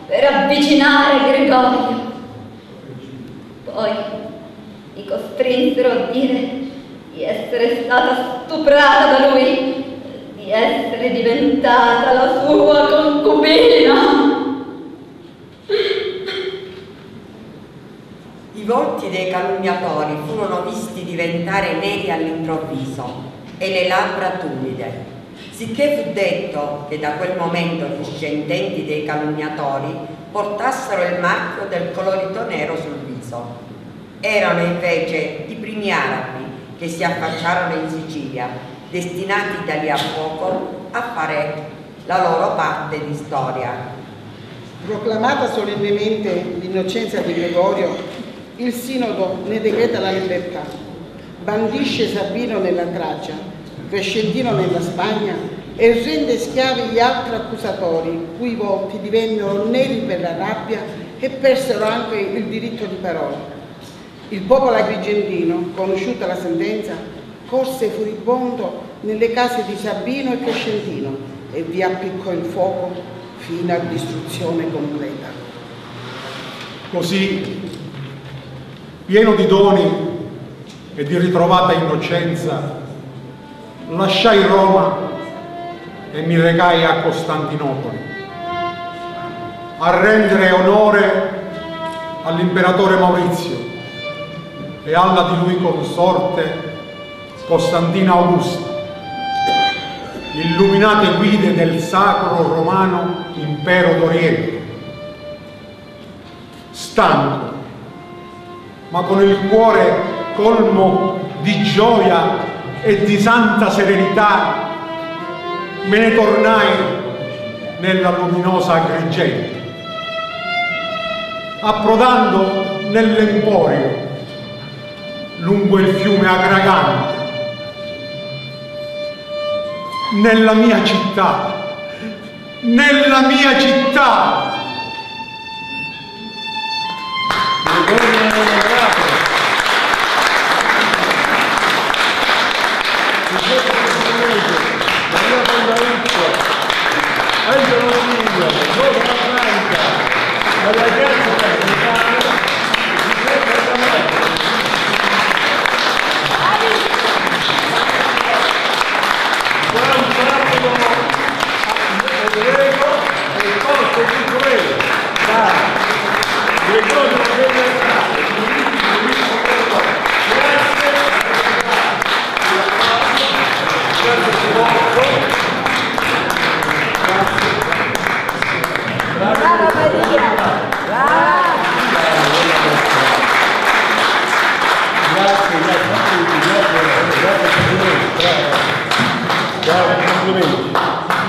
per avvicinare Gregorio, poi mi costrinsero a dire di essere stata stuprata da lui, di essere diventata la sua concubina. I volti dei calunniatori furono visti diventare neri all'improvviso e le labbra tumide, sicché fu detto che da quel momento gli scendenti dei calunniatori portassero il marchio del colorito nero sul viso. Erano invece i primi arabi che si affacciarono in Sicilia, destinati da lì a poco a fare la loro parte di storia. Proclamata solennemente l'innocenza di Gregorio, il Sinodo ne decreta la libertà, bandisce Sabino nella Tracia, Crescentino nella Spagna e rende schiavi gli altri accusatori, cui volti divennero neri per la rabbia e persero anche il diritto di parola. Il popolo agrigentino, conosciuta la sentenza, corse furibondo nelle case di Sabino e Crescentino e vi appiccò il fuoco fino a distruzione completa. Così, pieno di doni e di ritrovata innocenza, lasciai Roma e mi recai a Costantinopoli a rendere onore all'imperatore Maurizio e alla di lui consorte Costantina Augusta, illuminate guide del Sacro Romano Impero d'Oriente. Stanco, ma con il cuore colmo di gioia e di santa serenità, me ne tornai nella luminosa Agrigento, approdando nell'Emporio lungo il fiume Agragante, nella mia città, Gregorio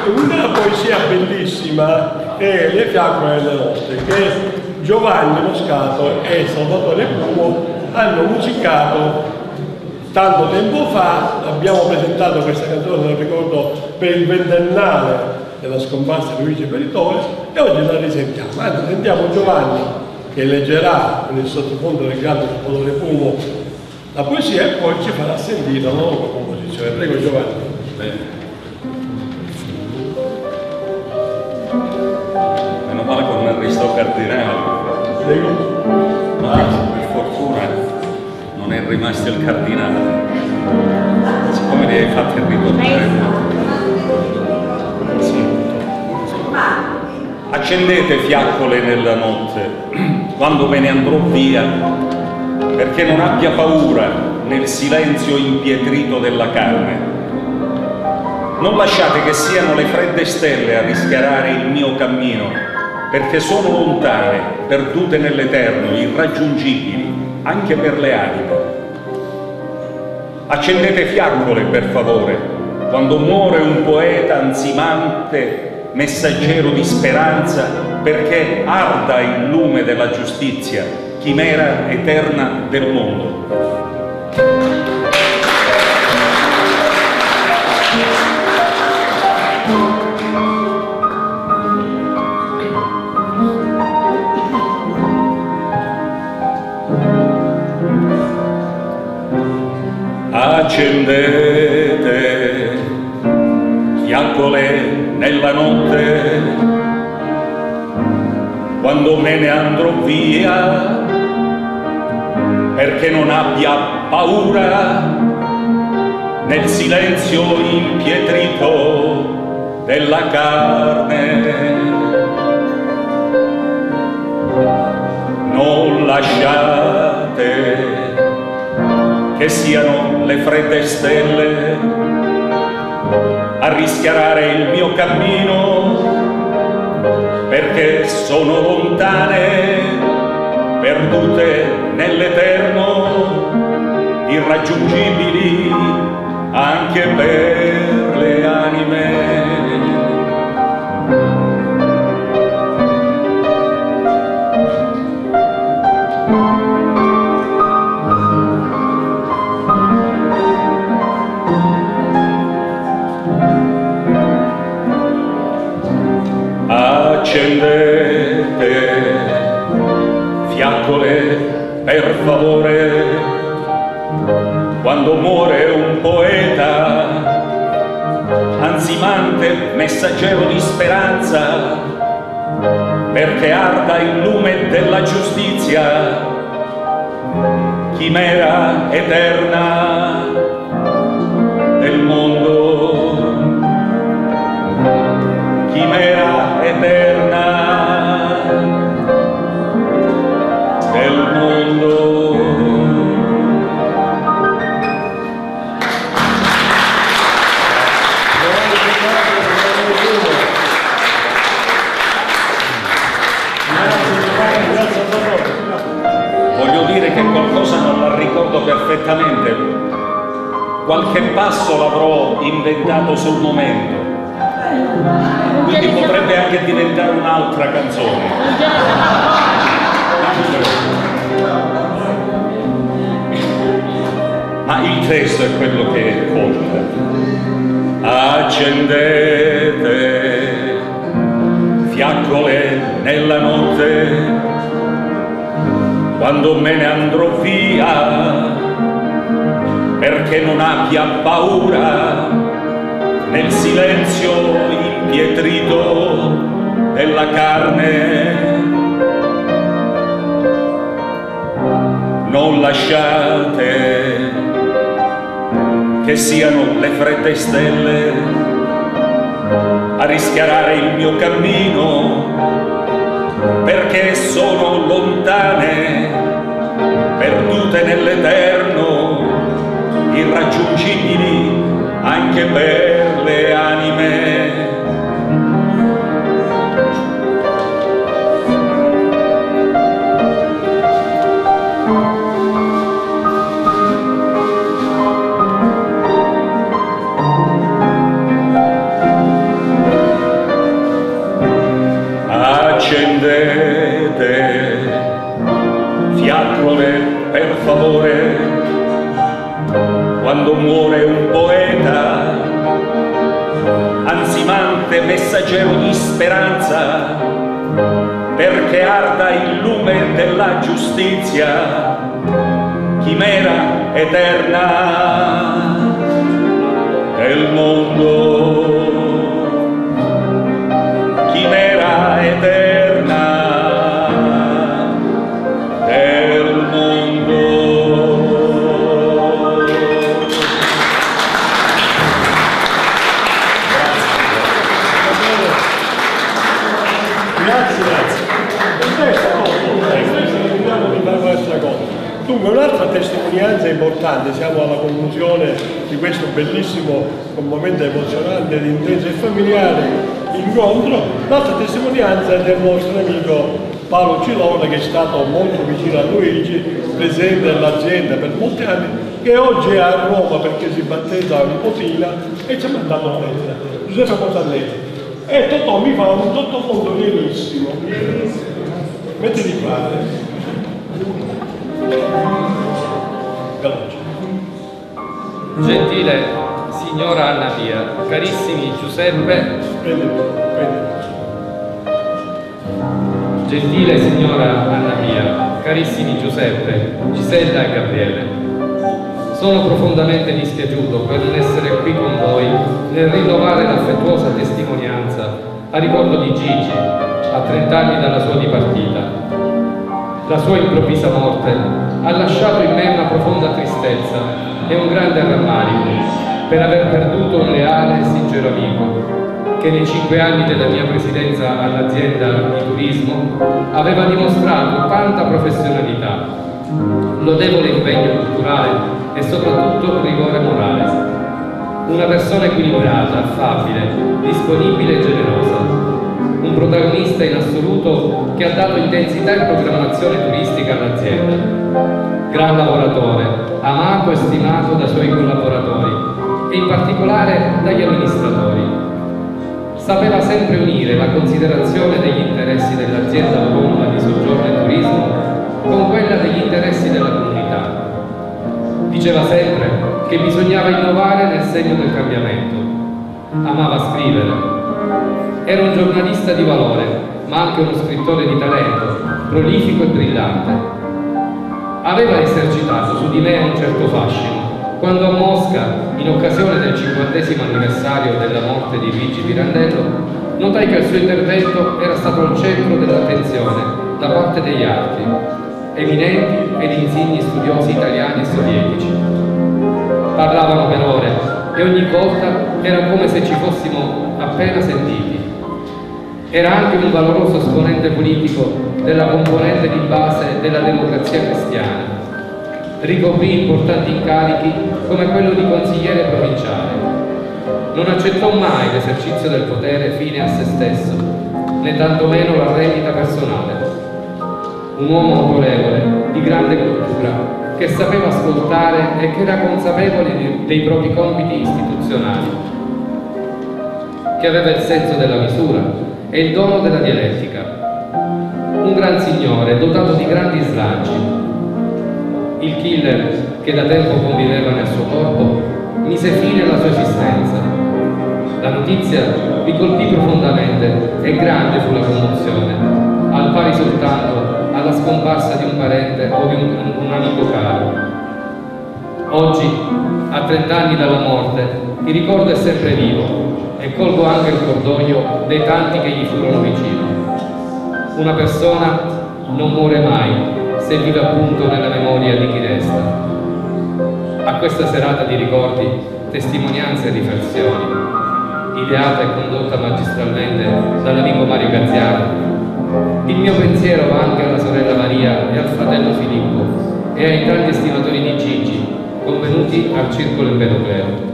Una poesia bellissima è Le fiaccole delle notte, che Giovanni Moscato e Salvatore Pumo hanno musicato tanto tempo fa. Abbiamo presentato questa canzone, non ricordo, per il ventennale della scomparsa di Luigi Beritone, e oggi la risentiamo. Anzi, sentiamo Giovanni che leggerà con il sottofondo del grande Salvatore Pumo la poesia e poi ci farà sentire la nuova composizione. Prego Giovanni. Bene. Meno male che non è Risto Cardinale. Prego. No, per fortuna non è rimasto il cardinale. Siccome li hai fatti ritornare. Sì. Accendete fiaccole nella notte, quando me ne andrò via, perché non abbia paura nel silenzio impietrito della carne. Non lasciate che siano le fredde stelle a rischiarare il mio cammino, perché sono lontane, perdute nell'eterno, irraggiungibili, anche per le anime. Accendete fiaccole, per favore, quando muore un poeta ansimante, messaggero di speranza, perché arda il lume della giustizia, chimera eterna del mondo. Accendete fiaccole nella notte, quando me ne andrò via, perché non abbia paura nel silenzio impietrito della carne. Non lasciate che siano le fredde stelle a rischiarare il mio cammino, perché sono lontane, perdute nell'eterno, irraggiungibili anche per le anime. Accendete fiaccole, per favore, quando muore un poeta ansimante, messaggero di speranza, perché arda il lume della giustizia, chimera eterna del mondo, chimera eterna del mondo. Voglio dire che qualcosa non la ricordo perfettamente, qualche passo l'avrò inventato sul momento, quindi potrebbe anche diventare un'altra canzone. Ma il testo è quello che conta. Accendete fiaccole nella notte, quando me ne andrò via, perché non abbia paura nel silenzio impietrito della carne. Non lasciate che siano le fredde stelle a rischiarare il mio cammino, perché sono lontane, perdute nell'eterno, irraggiungibili anche per le anime. messaggero di speranza, perché arda il lume della giustizia, chimera eterna del mondo, chimera eterna del mondo. Dunque, un'altra testimonianza importante, siamo alla conclusione di questo bellissimo momento emozionante di intenso e familiare incontro. L'altra testimonianza è del nostro amico Paolo Cilone, che è stato molto vicino a Luigi, presidente dell'azienda per molti anni, che oggi è a Roma perché si battezza la nipotina e ci ha mandato una lettera. Giuseppe Mosalletti. E Totò mi fa un sottofondo pienissimo. Mettiti qua. Gentile signora Anna Pia, carissimi Giuseppe, gentile signora Anna Pia, carissimi Giuseppe, Gisella e Gabriele, sono profondamente dispiaciuto per non essere qui con voi nel rinnovare l'affettuosa testimonianza a ricordo di Gigi, a 30 anni dalla sua dipartita. La sua improvvisa morte ha lasciato in me una profonda tristezza e un grande rammarico per aver perduto un leale e sincero amico che nei 5 anni della mia presidenza all'azienda di turismo aveva dimostrato tanta professionalità, lodevole impegno culturale e soprattutto rigore morale. Una persona equilibrata, affabile, disponibile e generosa. Un protagonista in assoluto che ha dato intensità e programmazione turistica all'azienda. Gran lavoratore, amato e stimato dai suoi collaboratori e in particolare dagli amministratori. Sapeva sempre unire la considerazione degli interessi dell'azienda autonoma di soggiorno e turismo con quella degli interessi della comunità. Diceva sempre che bisognava innovare nel segno del cambiamento. Amava scrivere. Era un giornalista di valore, ma anche uno scrittore di talento, prolifico e brillante. Aveva esercitato su di me un certo fascino, quando a Mosca, in occasione del 50° anniversario della morte di Luigi Pirandello, notai che il suo intervento era stato al centro dell'attenzione da parte degli altri, eminenti ed insigni studiosi italiani e sovietici. Parlavano per ore e ogni volta era come se ci fossimo appena sentiti. Era anche un valoroso esponente politico della componente di base della democrazia cristiana. Ricoprì importanti incarichi come quello di consigliere provinciale. Non accettò mai l'esercizio del potere fine a se stesso, né tantomeno la rendita personale. Un uomo autorevole, di grande cultura, che sapeva ascoltare e che era consapevole dei propri compiti istituzionali, che aveva il senso della misura e il dono della dialettica. Un gran signore dotato di grandi slanci. Il killer che da tempo conviveva nel suo corpo mise fine alla sua esistenza. La notizia mi colpì profondamente e grande fu la commozione, al pari soltanto alla scomparsa di un parente o di un amico caro. Oggi, a 30 anni dalla morte, il ricordo è sempre vivo e colgo anche il cordoglio dei tanti che gli furono vicino. Una persona non muore mai se vive appunto nella memoria di chi resta. A questa serata di ricordi, testimonianze e riflessioni, ideata e condotta magistralmente dall'amico Mario Gazziano, il mio pensiero va anche alla sorella Maria e al fratello Filippo e ai tanti estimatori di Gigi convenuti al Circolo Empedoclero.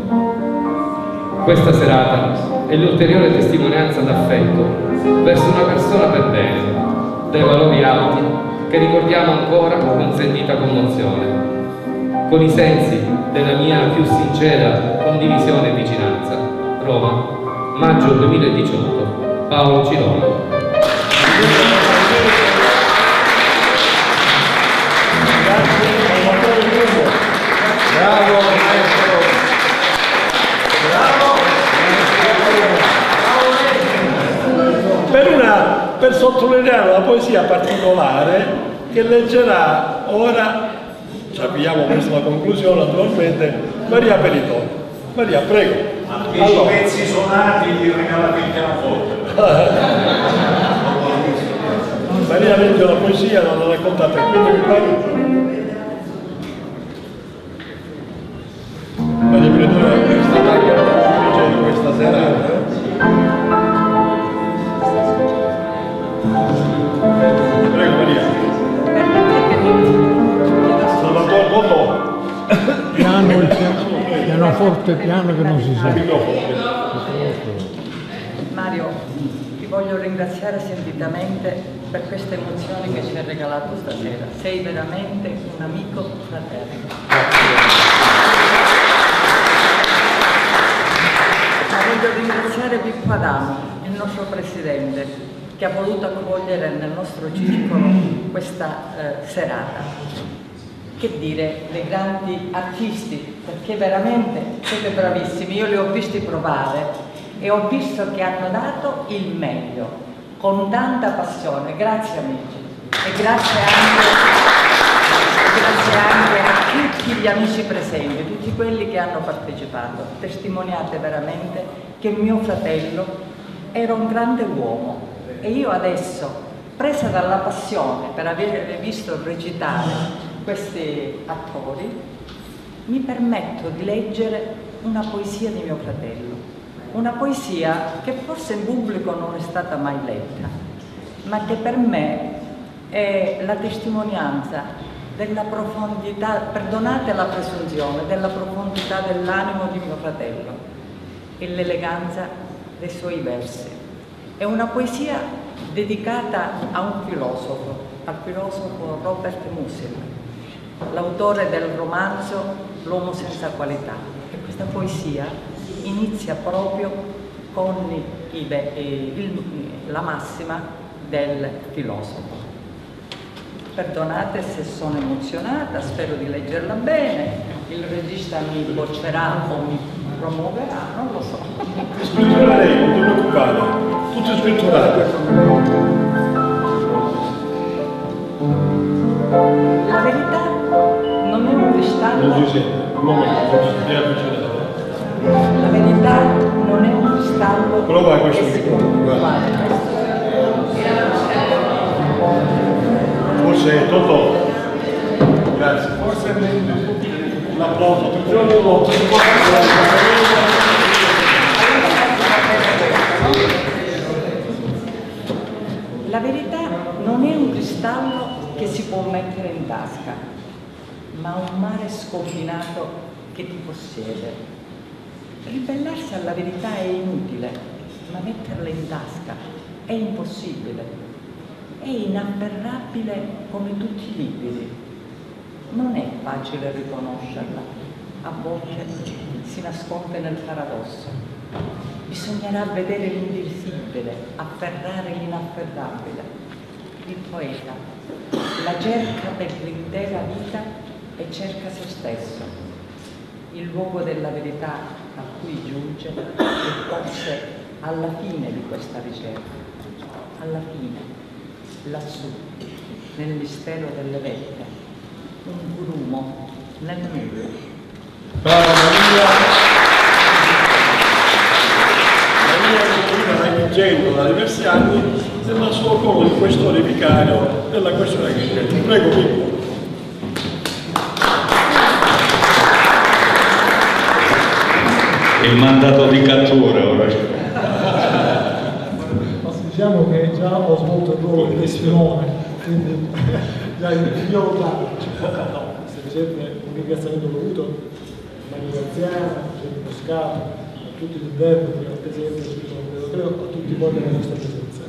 Questa serata è l'ulteriore testimonianza d'affetto verso una persona per bene, dai valori alti, che ricordiamo ancora con sentita commozione, con i sensi della mia più sincera condivisione e vicinanza. Roma, maggio 2018, Paolo Cilone. Bravo maestro! Bravo! leggeranno la poesia particolare che leggerà ora, ci abbiamo preso la conclusione naturalmente, Maria Peritone. Maria, prego. Anche i pezzi suonati li regala il pianoforte. Maria legge la poesia, non la raccontate, quindi mi pare. Maria Peritone è stata anche la conductrice di questa serata. Prego Maria. Salvatore Botto. Piano, il pianoforte piano che non si sente. Mario, ti voglio ringraziare sentitamente per queste emozioni che ci hai regalato stasera. Sei veramente un amico fraterno. Ma voglio ringraziare Pippo Adamo, il nostro presidente, che ha voluto accogliere nel nostro circolo questa serata. Che dire, dei grandi artisti, perché veramente siete bravissimi. Io li ho visti provare e ho visto che hanno dato il meglio, con tanta passione. Grazie amici e grazie anche a tutti gli amici presenti, tutti quelli che hanno partecipato. Testimoniate veramente che mio fratello era un grande uomo e io adesso, presa dalla passione per aver visto recitare questi attori, mi permetto di leggere una poesia di mio fratello, una poesia che forse in pubblico non è stata mai letta, ma che per me è la testimonianza della profondità, perdonate la presunzione, della profondità dell'animo di mio fratello e l'eleganza dei suoi versi. È una poesia dedicata a un filosofo, al filosofo Robert Musil, l'autore del romanzo L'uomo senza qualità, e questa poesia inizia proprio con la massima del filosofo. Perdonate se sono emozionata, spero di leggerla bene, il regista mi boccerà o mi promuoverà, non lo so. Scrittura lei, non ti preoccupare, tutto scritturato. La verità non è un cristallo. Non si sente, un momento, la verità non è un cristallo. Prova questo microfono, guarda. Forse Totò. Grazie. Forse l'applauso. La verità non è un cristallo che si può mettere in tasca, ma un mare sconfinato che ti possiede. Ribellarsi alla verità è inutile, ma metterla in tasca è impossibile. È inafferrabile come tutti i liquidi. Non è facile riconoscerla. A volte si nasconde nel paradosso. Bisognerà vedere l'invisibile, afferrare l'inafferrabile. Il poeta la cerca per l'intera vita e cerca se stesso. Il luogo della verità a cui giunge è forse alla fine di questa ricerca. Alla fine. Lassù, nel mistero delle vette, un grumo nel nulla. Brava Maria! Maria veniva leggendo da diversi anni nel suo ruolo di questore vicario della questione agricola. Prego, Pippo. Il mandato di cattura ora. Diciamo che già ho svolto il ruolo di testimone, quindi già il mio plano. No, semplicemente un ringraziamento dovuto a Maria Graziana, a Gianni Moscato, a tutti gli interpreti, al Presidente del Circolo, credo, a tutti voi della nostra presenza.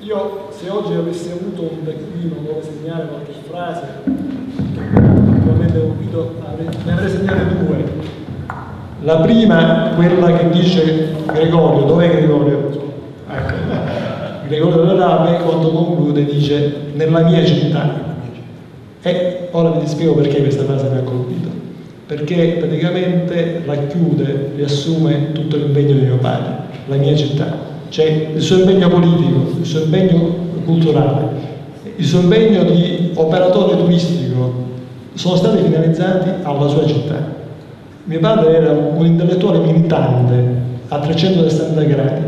Io, se oggi avessi avuto un taccuino dove segnare qualche frase, naturalmente ne avrei segnate due. La prima, quella che dice Gregorio, dov'è Gregorio? Gregorio della Rame, quando conclude, dice nella mia città. E ora vi spiego perché questa frase mi ha colpito. Perché praticamente racchiude, riassume tutto l'impegno di mio padre, la mia città. Cioè il suo impegno politico, il suo impegno culturale. Il suo impegno di operatore turistico sono stati finalizzati alla sua città. Mio padre era un intellettuale militante a 360 gradi,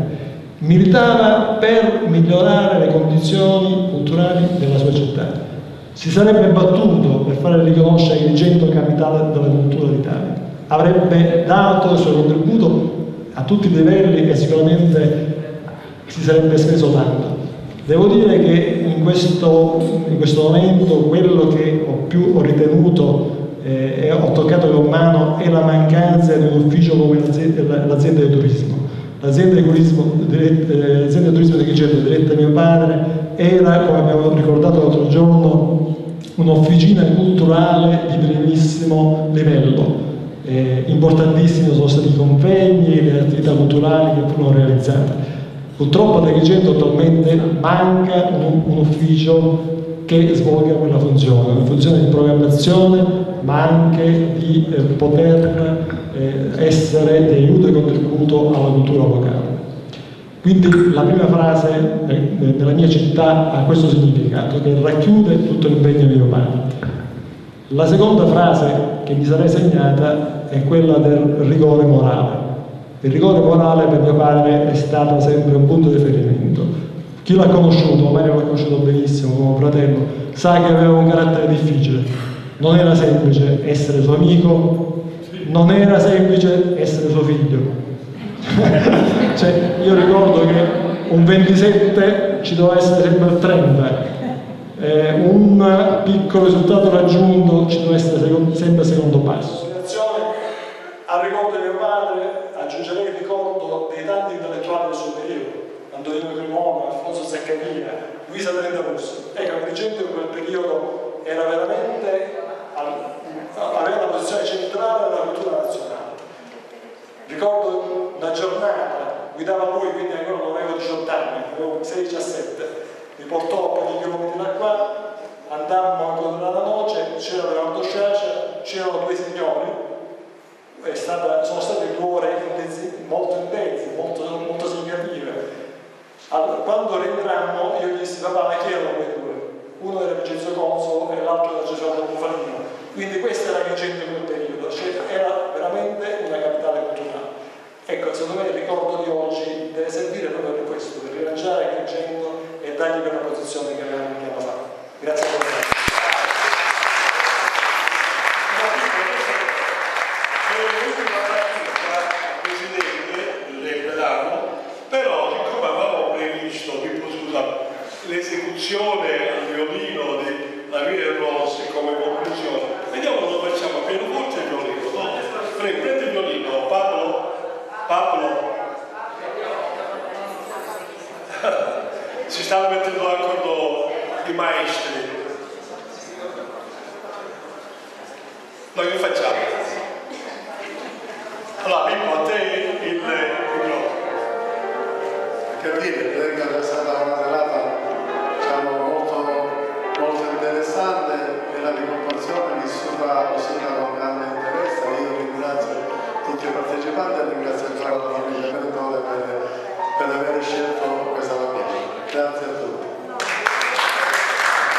militava per migliorare le condizioni culturali della sua città. Si sarebbe battuto per fare riconoscere il Agrigento capitale della cultura d'Italia. Avrebbe dato il suo contributo a tutti i livelli e sicuramente si sarebbe speso tanto. Devo dire che in questo momento quello che ho ritenuto e ho toccato con mano è la mancanza di un ufficio come l'azienda di turismo. L'azienda di turismo di Agrigento, diretta da mio padre, era, come abbiamo ricordato l'altro giorno, un'officina culturale di primissimo livello. Importantissimi sono stati i convegni, le attività culturali che furono realizzate. Purtroppo ad Agrigento attualmente manca un ufficio che svolga quella funzione, una funzione di programmazione, ma anche di poter essere di aiuto e contributo alla cultura locale. Quindi la prima frase della mia città ha questo significato, che racchiude tutto l'impegno di mio padre. La seconda frase che mi sarei segnata è quella del rigore morale. Il rigore morale per mio padre è stato sempre un punto di riferimento. Chi l'ha conosciuto, Mario l'ha conosciuto benissimo come fratello, sa che aveva un carattere difficile. Non era semplice essere suo amico, non era semplice essere suo figlio. Cioè, io ricordo che un 27 ci doveva essere sempre il 30. Un piccolo risultato raggiunto ci deve essere sempre secondo passo. Al ricordo di mio padre aggiungerei il ricordo dei tanti intellettuali del suo periodo, Antonino Cremona, Alfonso Zaccaria, Luisa Trentarusso. Ecco, Agrigento in quel periodo era veramente, aveva una posizione centrale nella cultura nazionale. Ricordo una giornata, guidava lui, quindi ancora non avevo 18 anni, avevo 16-17. Mi portò per i chilometri da qua, andammo a controllare la noce, c'era Leonardo Sciascia, c'erano due signori, sono state 2 ore molto intense, molto significative. Allora, quando rientrammo io gli dissi: papà, ma chi erano quei 2? Uno era Vincenzo Consolo e l'altro era Gesualdo Bufalino. Quindi questa era Agrigento in quel periodo, cioè era veramente una capitale culturale. Ecco, secondo me il ricordo di oggi deve servire proprio per questo, per rilanciare Agrigento e dargli quella posizione che hanno fatto. Grazie a voi. Però siccome avevamo previsto l'esecuzione al violino di La Via dei Rossi come conclusione, vediamo come facciamo. Pianoforte e violino, no? Prendi il violino, Pablo. Si stanno mettendo d'accordo i maestri. Noi che facciamo? Allora, Pippo, a te il microfono. Per dire, credo che è stata una serata, diciamo, molto interessante e la ricordazione vissuta con grande interesse. Io ringrazio tutti i partecipanti e ringrazio il la famiglia Benetole per aver scelto questa famiglia. Grazie a tutti.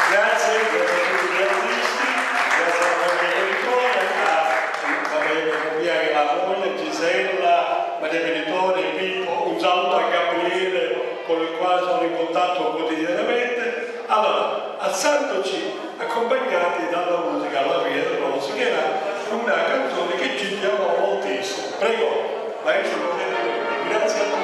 Grazie a tutti gli artisti, grazie a famiglia Benetole, a Maria Capia e la moglie, Gisella, Maria Benetole, Pippo, un saluto a Gabriele con il quale sono in contatto quotidianamente. Allora, alzandoci accompagnati dalla musica La Via dei Rossi, che era una canzone che ci piaceva moltissimo. Prego, maestro, grazie a tutti.